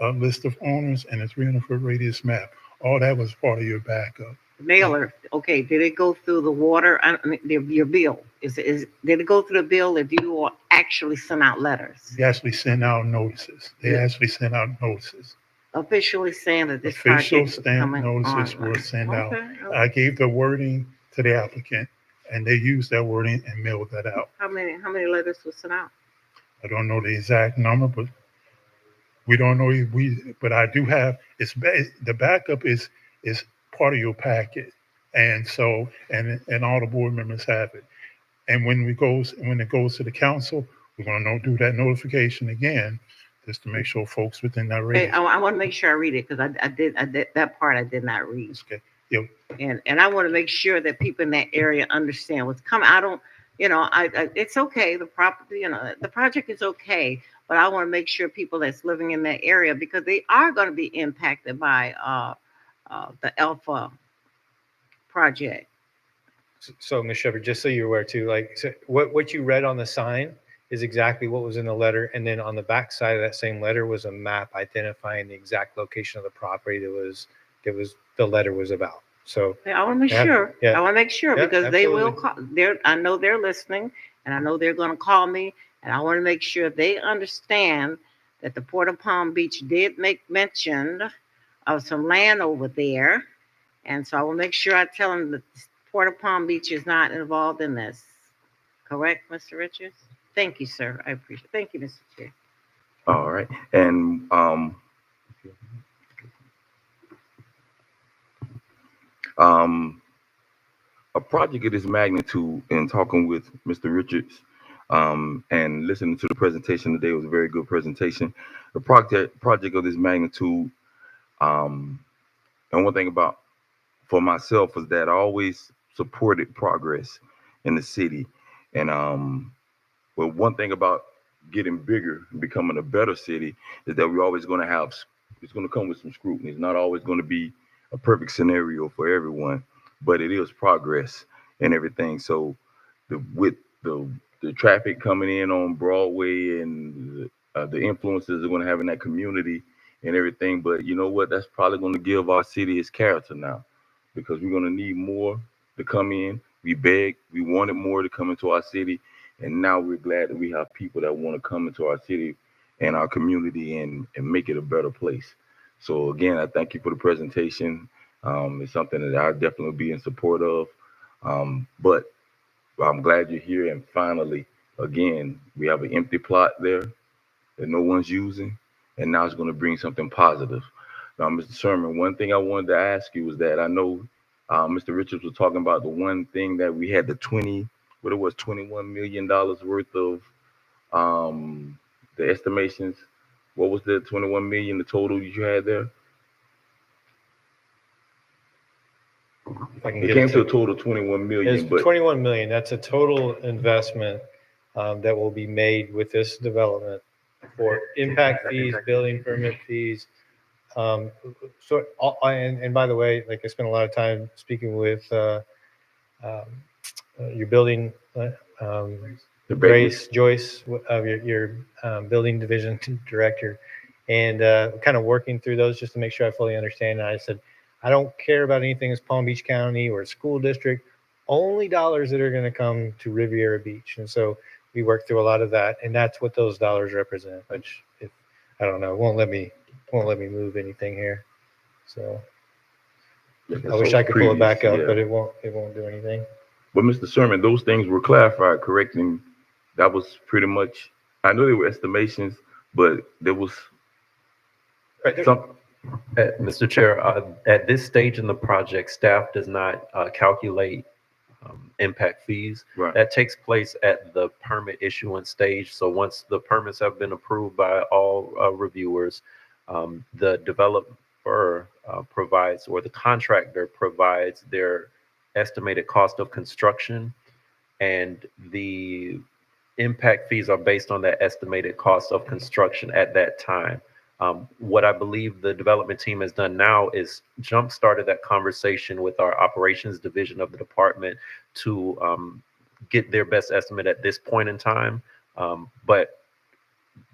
list of owners and the 300-foot radius map. All that was part of your backup. Mailer, okay, did it go through the water, I mean, your bill? Did it go through the bill if you all actually sent out letters? They actually sent out notices. Officially saying that this Official project is stamp coming notices online. were sent out. Okay. I gave the wording to the applicant and they used that wording and mailed that out. How many letters were sent out? I don't know the exact number, but we don't know if but I do have, the backup is part of your packet. And so, and all the board members have it. And when it goes to the council, we're gonna do that notification again, just to make sure folks within that Okay, radius. I want to make sure I read it because I did that part I did not read. Okay. Yep. And I want to make sure that people in that area understand what's coming. I don't, it's okay. The property, the project is okay, but I want to make sure people that's living in that area, because they are going to be impacted by the Alpha project. So, Ms. Shepherd, just so you're aware too, like so what you read on the sign is exactly what was in the letter. And then on the back side of that same letter was a map identifying the exact location of the property the letter was about. So I want to make sure. I want to make sure because they will call. I know they're listening, and I know they're going to call me, and I want to make sure they understand that the Port of Palm Beach did make mention of some land over there, and so I will make sure I tell them that the Port of Palm Beach is not involved in this. Correct, Mr. Richards? Thank you, sir. I appreciate it. Thank you, Mr. Chair. All right. And a project of this magnitude, and talking with Mr. Richards and listening to the presentation today, was a very good presentation. The project of this magnitude, and one thing about for myself was that I always supported progress in the city. And well, one thing about getting bigger and becoming a better city is that we're always going to have, it's going to come with some scrutiny. It's not always going to be a perfect scenario for everyone, but it is progress and everything. So with the traffic coming in on Broadway and the influences they're going to have in that community and everything, but you know what? That's probably going to give our city its character now, because we're going to need more to come in. We begged, we wanted more to come into our city, and now we're glad that we have people that want to come into our city and our community and make it a better place. So again, I thank you for the presentation. It's something that I definitely be in support of. But I'm glad you're here. And finally, again, we have an empty plot there. that no one's using, and now it's going to bring something positive. Now, Mr. Sherman, one thing I wanted to ask you was that I know Mr. Richards was talking about the one thing that we had the $21 million worth of the estimations. What was the 21 million, the total you had there? If I can It get came it to a total of 21 million, It's but 21 million. That's a total investment that will be made with this development for impact fees, building permit fees. And by the way, like I spent a lot of time speaking with your building, Grace Joyce, of your building division director, and kind of working through those just to make sure I fully understand. And I said, I don't care about anything as Palm Beach County or school district, only dollars that are going to come to Riviera Beach. And so we worked through a lot of that, and that's what those dollars represent, which if, I don't know, won't let me move anything here. So I wish I could pull it back up, but it won't do anything. But Mr. Sherman, those things were clarified, correct? And that was pretty much, I know they were estimations, but there was some. Mr. Chair, at this stage in the project, staff does not calculate impact fees. Right. That takes place at the permit issuance stage. So once the permits have been approved by all reviewers, the developer provides, or the contractor provides, their estimated cost of construction, and the impact fees are based on that estimated cost of construction at that time. What I believe the development team has done now is jump-started that conversation with our operations division of the department to get their best estimate at this point in time. But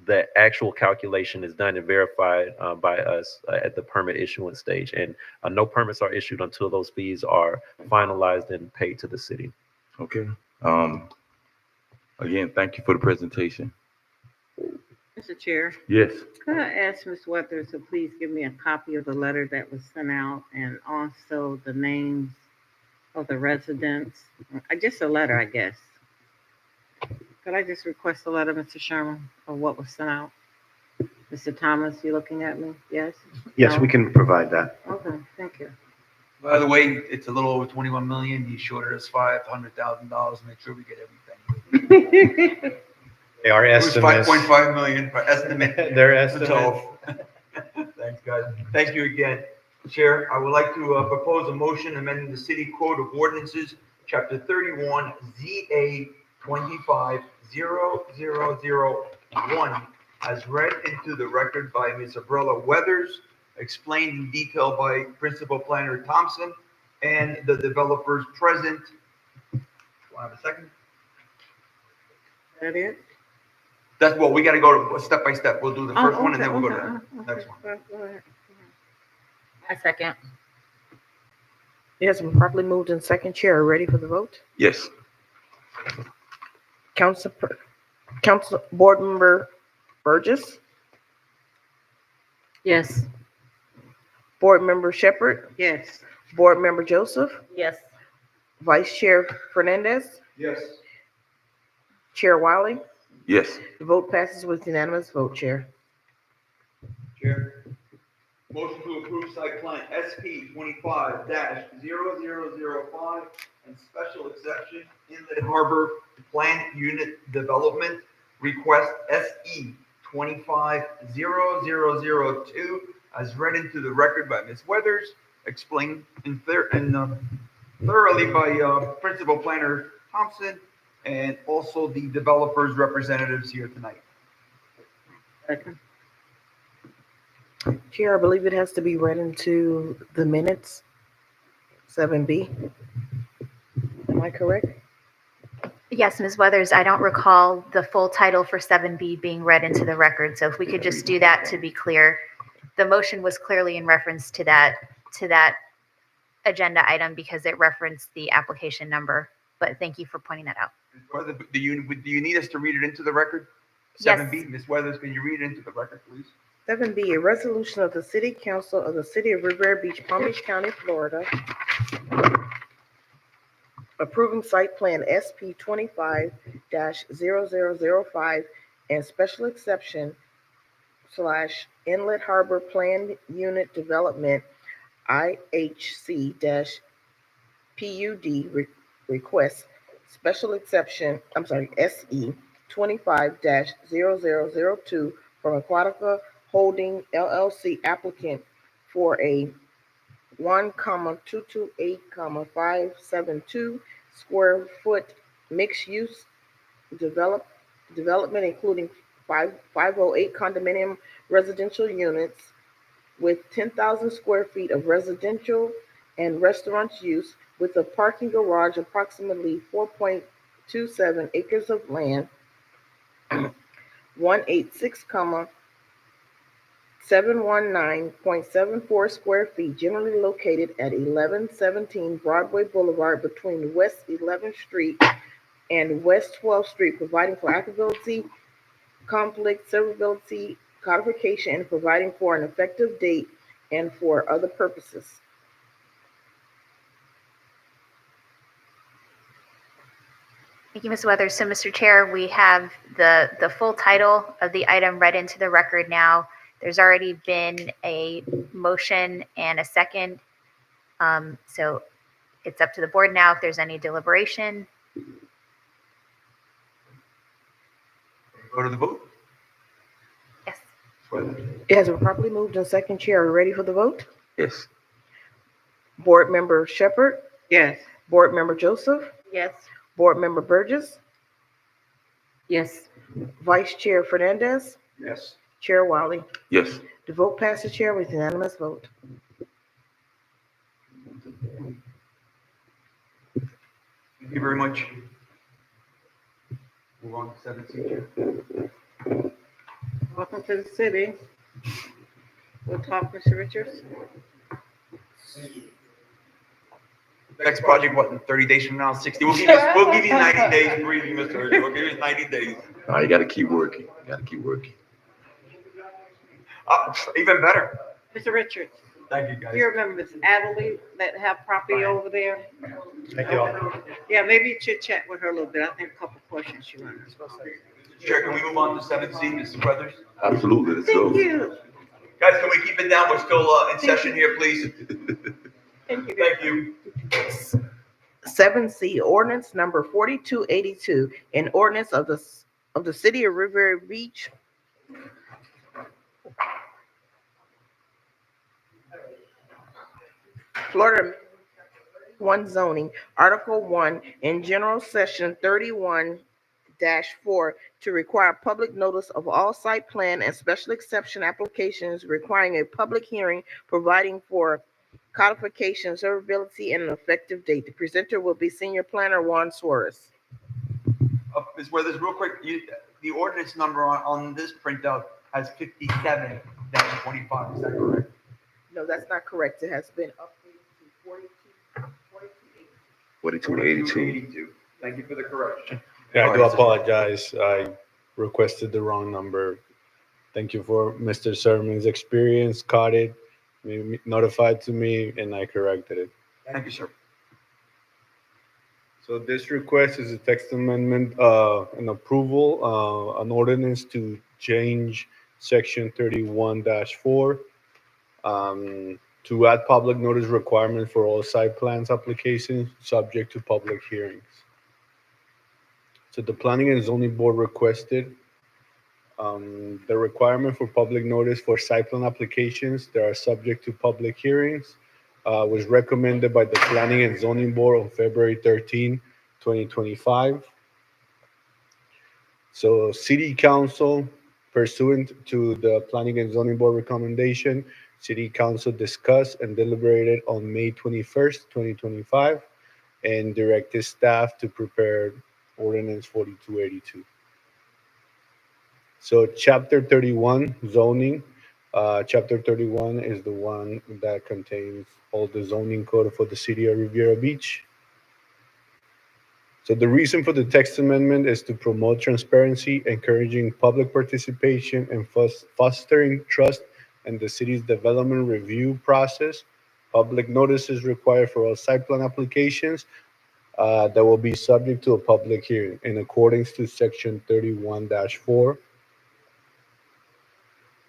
the actual calculation is done and verified by us at the permit issuance stage. And no permits are issued until those fees are finalized and paid to the city. Okay. Again, thank you for the presentation. Mr. Chair, Yes. could I ask Ms. Weathers to please give me a copy of the letter that was sent out and also the names of the residents? Just a letter, I guess. Could I just request a letter, Mr. Sherman, of what was sent out? Mr. Thomas, you looking at me? Yes? Yes, No? we can provide that. Okay, thank you. By the way, it's a little over 21 million. He shorted us $500,000 to make sure we get everything. They are It was estimates. 5.5 million for estimate. They're estimates. So, thanks, guys. Thank you again. Chair, I would like to propose a motion amending the City Code of Ordinances, Chapter 31, ZA 25-0001, as read into the record by Ms. Abrella Weathers, explained in detail by Principal Planner Thompson, and the developers present. Do I have a second? That it? That's what we got to go step by step. We'll do the first one and then we'll go to okay, the next one. Go ahead. I second. It has been properly moved in second. Chair, ready for the vote? Yes. Council Board Member Burgess, Yes. Board Member Shepherd, Yes. Board Member Joseph, Yes. Vice Chair Fernandez, Yes. Chair Wiley. Yes. The vote passes with unanimous vote, Chair. Chair. Motion to approve site plan SP 25-0005 and special exception Inlet Harbor Plan Unit Development Request SE 25-0002 as read into the record by Ms. Weathers, explained thoroughly by Principal Planner Thompson, and also the developers' representatives here tonight. Second. Chair, I believe it has to be read into the minutes. 7B. Am I correct? Yes, Ms. Weathers, I don't recall the full title for 7B being read into the record, so if we could just do that to be clear. The motion was clearly in reference to that agenda item because it referenced the application number, but thank you for pointing that out. Do you need us to read it into the record? Yes. 7B, Ms. Weathers, can you read it into the record, please? 7B, a resolution of the City Council of the City of Riviera Beach, Palm Beach County, Florida, approving site plan SP 25-0005 and special exception Inlet Harbor Planned Unit Development, IHC-PUD request special exception, SE 25-0002 from Aquatica Holding LLC applicant for a 1,228,572 square foot mixed use development including 508 condominium residential units with 10,000 square feet of residential and restaurant use with a parking garage, approximately 4.27 acres of land, 186,719.74 square feet, generally located at 1117 Broadway Boulevard between West 11th Street and West 12th Street, providing for applicability, conflict, severability, codification, and providing for an effective date and for other purposes. Thank you, Ms. Weathers. So, Mr. Chair, we have the full title of the item read into the record now. There's already been a motion and a second. So it's up to the board now if there's any deliberation. Go to the vote. Yes. It has been properly moved and second. Chair, are we ready for the vote? Yes. Board Member Shepherd? Yes. Board Member Joseph? Yes. Board Member Burgess? Yes. Vice Chair Fernandez? Yes. Chair Wiley? Yes. The vote passes, Chair, with unanimous vote. Thank you very much. Move on to 17, Chair. Welcome to the city. We'll talk, Mr. Richards. Next project, what, in 30 days from now, 60? We'll give you 90 days breathing, Mr. Richards. We'll give you 90 days. You gotta keep working. You gotta keep working. Even better. Mr. Richards, Thank you, guys. you remember Miss Adderley that have property over there? Thank you all. Yeah, maybe chit chat with her a little bit. I think a couple questions she wanted to ask. Chair, can we move on to 17, Mr. Brothers? Absolutely. Let's go. Thank you. Guys, can we keep it down? We're still in session here, please. Thank you. Thank you. 7C, ordinance number 4282, an ordinance of the city of Riviera Beach, Florida, one zoning, Article 1, in General Session 31-4, to require public notice of all site plan and special exception applications, requiring a public hearing, providing for codification, servability, and an effective date. The presenter will be Senior Planner Juan Suarez. Ms. Weathers, real quick, the ordinance number on this printout has 57-25. Is that correct? No, that's not correct. It has been updated to 4282. Thank you for the correction. Yeah, I do apologize. I requested the wrong number. Thank you for Mr. Sermon's experience, caught it, notified to me, and I corrected it. Thank you, sir. So this request is a text amendment, an approval, an ordinance to change section 31-4 to add public notice requirement for all site plans applications subject to public hearings. So the Planning and Zoning Board requested the requirement for public notice for site plan applications that are subject to public hearings was recommended by the Planning and Zoning Board on February 13, 2025. So City Council, pursuant to the Planning and Zoning Board recommendation, City Council discussed and deliberated on May 21st, 2025, and directed staff to prepare ordinance 4282. So chapter 31, zoning. Chapter 31 is the one that contains all the zoning code for the city of Riviera Beach. So the reason for the text amendment is to promote transparency, encouraging public participation, and fostering trust in the city's development review process. Public notices required for all site plan applications that will be subject to a public hearing in accordance to section 31-4.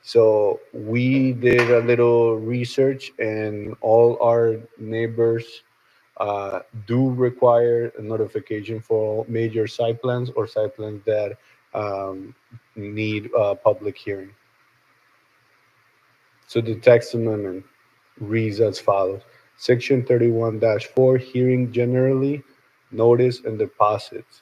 So we did a little research, and all our neighbors do require a notification for major site plans or site plans that um, need a public hearing. So the text amendment reads as follows. Section 31-4, hearing generally, notice and deposits.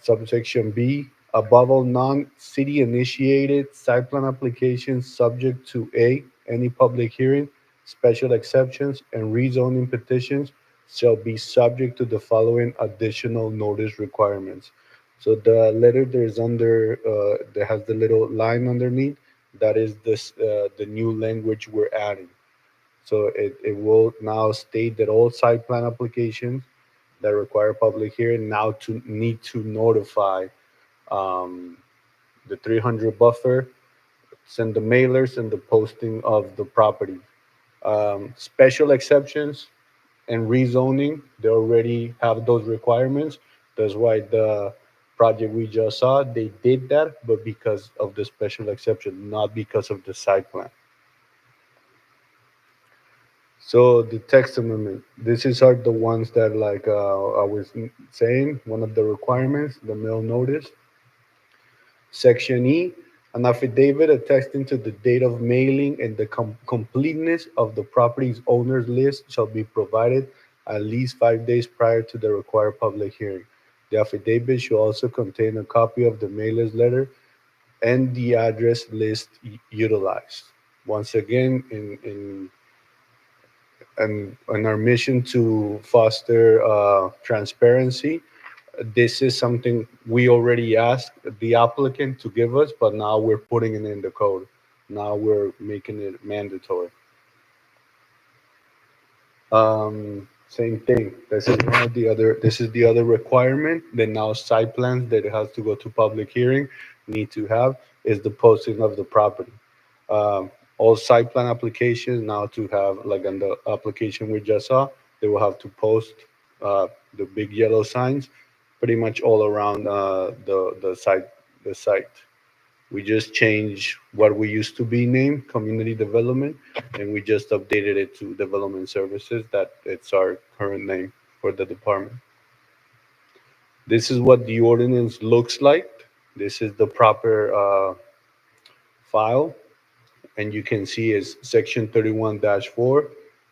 Subsection B, above all non-city initiated site plan applications subject to A, any public hearing, special exceptions, and rezoning petitions shall be subject to the following additional notice requirements. So the letter there's under, that has the little line underneath, that is the new language we're adding. So it will now state that all site plan applications that require public hearing now to need to notify um, the 300 buffer, send the mailers and the posting of the property. Special exceptions and rezoning, they already have those requirements. That's why the project we just saw, they did that, but because of the special exception, not because of the site plan. So the text amendment, this is are the ones that like I was saying, one of the requirements, the mail notice. Section E, an affidavit attesting to the date of mailing and the completeness of the property's owner's list shall be provided at least 5 days prior to the required public hearing. The affidavit should also contain a copy of the mailer's letter and the address list utilized. Once again, in our mission to foster transparency, this is something we already asked the applicant to give us, but now we're putting it in the code. Now we're making it mandatory. Same thing. This is one of the other. This is the other requirement that now site plans that it has to go to public hearing need to have is the posting of the property. All site plan applications now to have, like on the application we just saw, they will have to post the big yellow signs pretty much all around the site. The site. We just changed what we used to be named community development, and we just updated it to development services. That it's our current name for the department. This is what the ordinance looks like. This is the proper file, and you can see is section 31-4,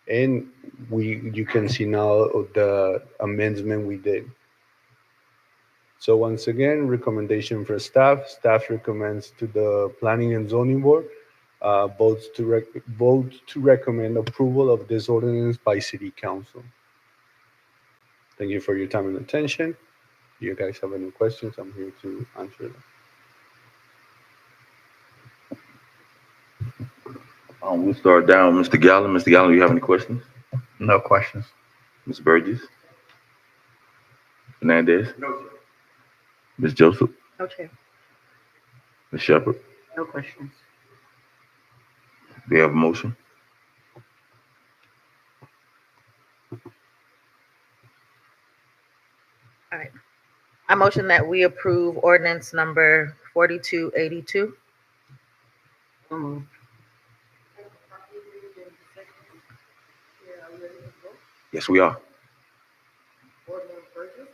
and you can see now the amendment we did. So once again, recommendation for staff. Staff recommends to the Planning and Zoning Board vote to recommend approval of this ordinance by City Council. Thank you for your time and attention. If you guys have any questions, I'm here to answer them. We'll start down, Mr. Gallo. Mr. Gallo, you have any questions? No questions. Ms. Burgess? Fernandez? No, sir. Ms. Joseph? No, Chair. Ms. Shepherd? No questions. Do you have a motion? All right. I motion that we approve ordinance number 4282. Yes, we are. Board Member Burgess?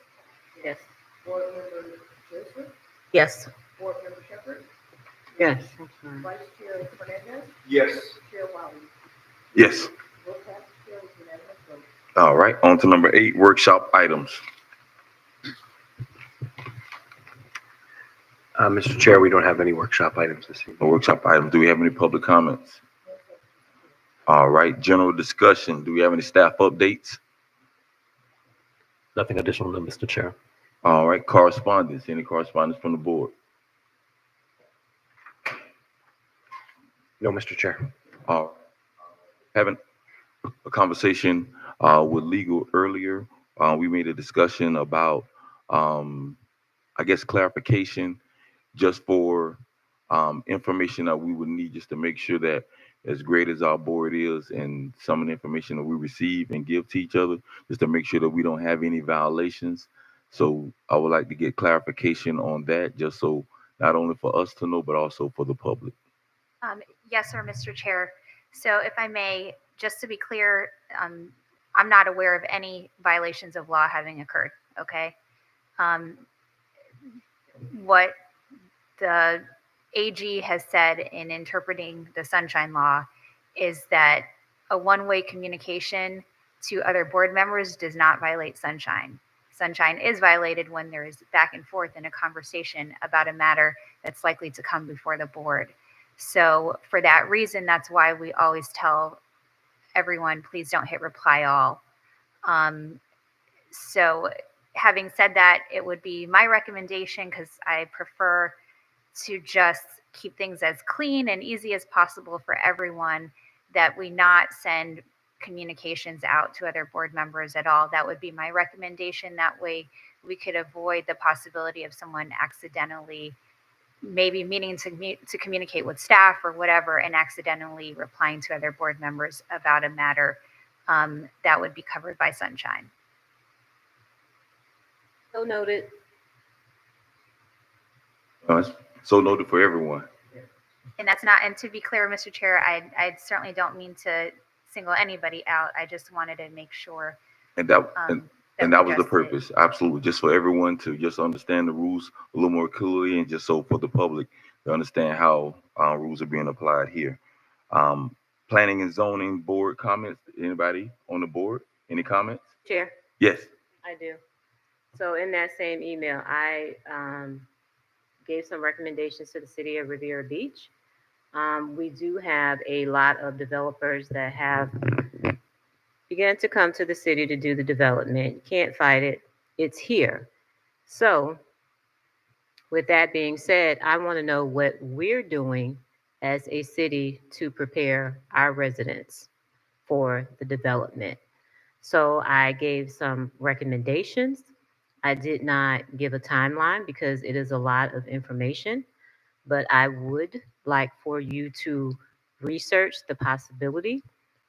Yes. Board Member Joseph? Yes. Board Member Shepherd? Yes. Vice Chair Fernandez? Yes. Chair Wiley? Yes. Vote passes, Chair, with unanimous vote. All right, on to number 8, workshop items. Mr. Chair, we don't have any workshop items this evening. No workshop items. Do we have any public comments? All right, general discussion. Do we have any staff updates? Nothing additional, no, Mr. Chair. All right, correspondence. Any correspondence from the board? No, Mr. Chair. Having a conversation with legal earlier. We made a discussion about, I guess, clarification just for information that we would need just to make sure that as great as our board is and some of the information that we receive and give to each other, just to make sure that we don't have any violations. So I would like to get clarification on that, just so not only for us to know, but also for the public. Yes, sir, Mr. Chair. So if I may, just to be clear, I'm not aware of any violations of law having occurred, okay? What the AG has said in interpreting the Sunshine Law is that a one-way communication to other board members does not violate Sunshine. Sunshine is violated when there is back and forth in a conversation about a matter that's likely to come before the board. So for that reason, that's why we always tell everyone, please don't hit reply all. So having said that, it would be my recommendation, because I prefer to just keep things as clean and easy as possible for everyone, that we not send communications out to other board members at all. That would be my recommendation. That way we could avoid the possibility of someone accidentally maybe meaning to communicate with staff or whatever and accidentally replying to other board members about a matter that would be covered by Sunshine. So noted. So noted for everyone. And that's not, and to be clear, Mr. Chair, I certainly don't mean to single anybody out. I just wanted to make sure. And that was the just purpose. Absolutely. Just for everyone to just understand the rules a little more clearly, and just so for the public to understand how rules are being applied here. Planning and zoning board comments. Anybody on the board? Any comments? Chair, Yes. I do. So in that same email, I gave some recommendations to the city of Riviera Beach. We do have a lot of developers that have began to come to the city to do the development. You can't fight it. It's here. So with that being said, I want to know what we're doing as a city to prepare our residents for the development. So I gave some recommendations. I did not give a timeline because it is a lot of information, but I would like for you to research the possibility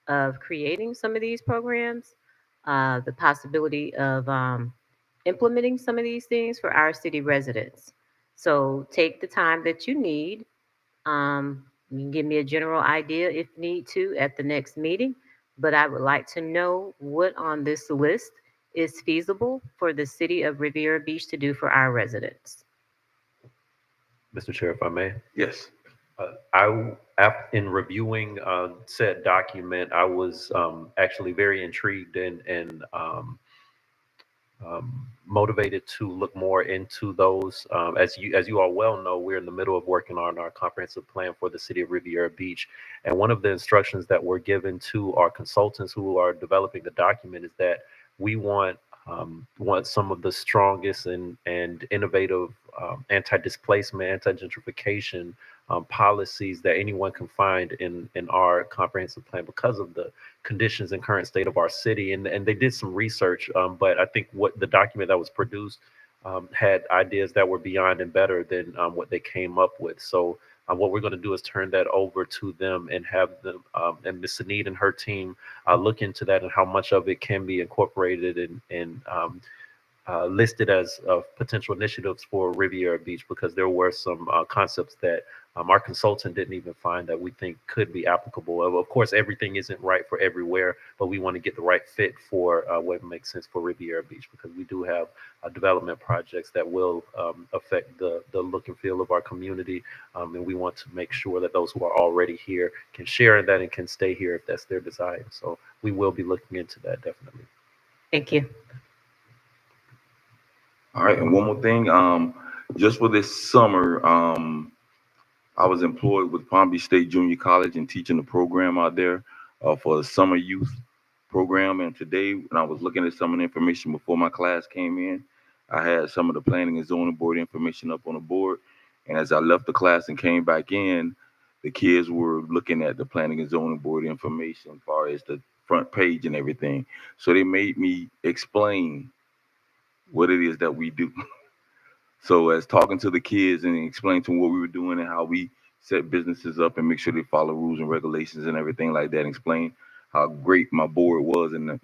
of creating some of these programs, the possibility of implementing some of these things for our city residents. So take the time that you need. You can give me a general idea if need to at the next meeting, but I would like to know what on this list is feasible for the city of Riviera Beach to do for our residents. Mr. Chair, if I may. Yes. In reviewing said document, I was actually very intrigued and motivated to look more into those. As you all well know, we're in the middle of working on our comprehensive plan for the city of Riviera Beach. And one of the instructions that were given to our consultants who are developing the document is that we want some of the strongest and innovative anti-displacement, anti-gentrification policies that anyone can find in our comprehensive plan because of the conditions and current state of our city. And they did some research, but I think what the document that was produced had ideas that were beyond and better than what they came up with. So what we're going to do is turn that over to them and have them and Ms. Sanid and her team look into that and how much of it can be incorporated and listed as potential initiatives for Riviera Beach, because there were some concepts that our consultant didn't even find that we think could be applicable. Of course, everything isn't right for everywhere, but we want to get the right fit for what makes sense for Riviera Beach, because we do have development projects that will affect the look and feel of our community. And we want to make sure that those who are already here can share in that and can stay here if that's their desire. So we will be looking into that, definitely. Thank you. All right, and one more thing, just for this summer, I was employed with Palm Beach State Junior College and teaching the program out there for the summer youth program. And today, when I was looking at some of the information before my class came in, I had some of the planning and zoning board information up on the board. And as I left the class and came back in, the kids were looking at the planning and zoning board information as far as the front page and everything. So they made me explain what it is that we do. So as talking to the kids and explaining to them what we were doing and how we set businesses up and make sure they follow rules and regulations and everything like that, and explain how great my board was in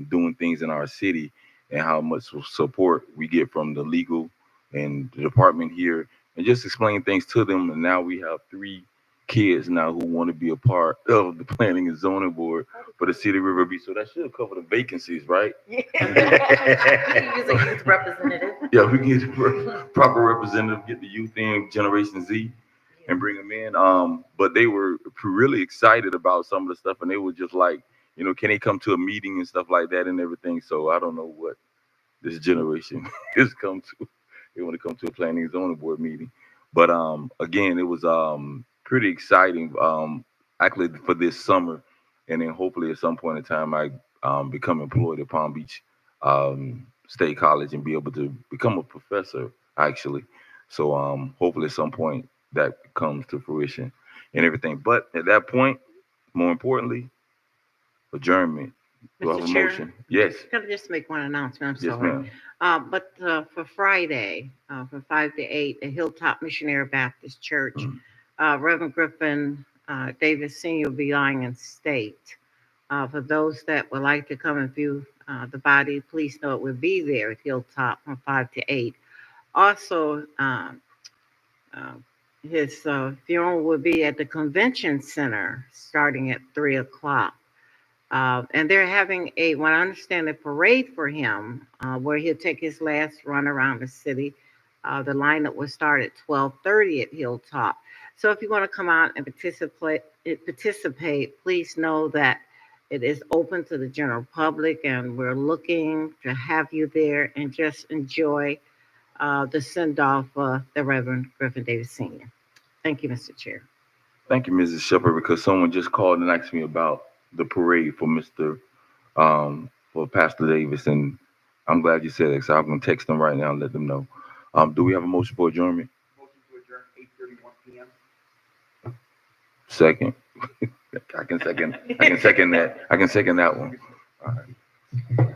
doing things in our city and how much support we get from the legal and the department here, and just explain things to them. And now we have 3 kids now who want to be a part of the planning and zoning board for the city of River Beach. So that should cover the vacancies, right? You can use a youth representative. Yeah, we can get the proper representative, get the youth in, Generation Z, and bring them in. But they were really excited about some of the stuff, and they were just like, you know, can they come to a meeting and stuff like that and everything? So I don't know what this generation has come to. They want to come to a planning and zoning board meeting. But again, it was pretty exciting actually for this summer. And then hopefully at some point in time, I become employed at Palm Beach State College and be able to become a professor, actually. So hopefully at some point that comes to fruition and everything. But at that point, more importantly, adjournment. Do I have a Mr. Chair? motion? Yes. Can I just make one announcement? I'm Yes, sorry. ma'am. But for Friday, from 5 to 8, the Hilltop Missionary Baptist Church, Reverend Griffin Davis Sr. will be lying in state. For those that would like to come and view the body, please know it will be there at Hilltop from 5 to 8. Also, his funeral will be at the Convention Center starting at 3 o'clock. And they're having what I understand, a parade for him, where he'll take his last run around the city. The lineup will start at 12:30 at Hilltop. So if you want to come out and participate, please know that it is open to the general public, and we're looking to have you there and just enjoy the send-off of the Reverend Griffin Davis Sr. Thank you, Mr. Chair. Thank you, Mrs. Shepherd, because someone just called and asked me about the parade for for Pastor Davis, and I'm glad you said it. So I'm gonna text them right now and let them know. Do we have a motion for adjournment? Motion to adjourn 8:31 p.m. Second. I can second that. I can second that one. All right.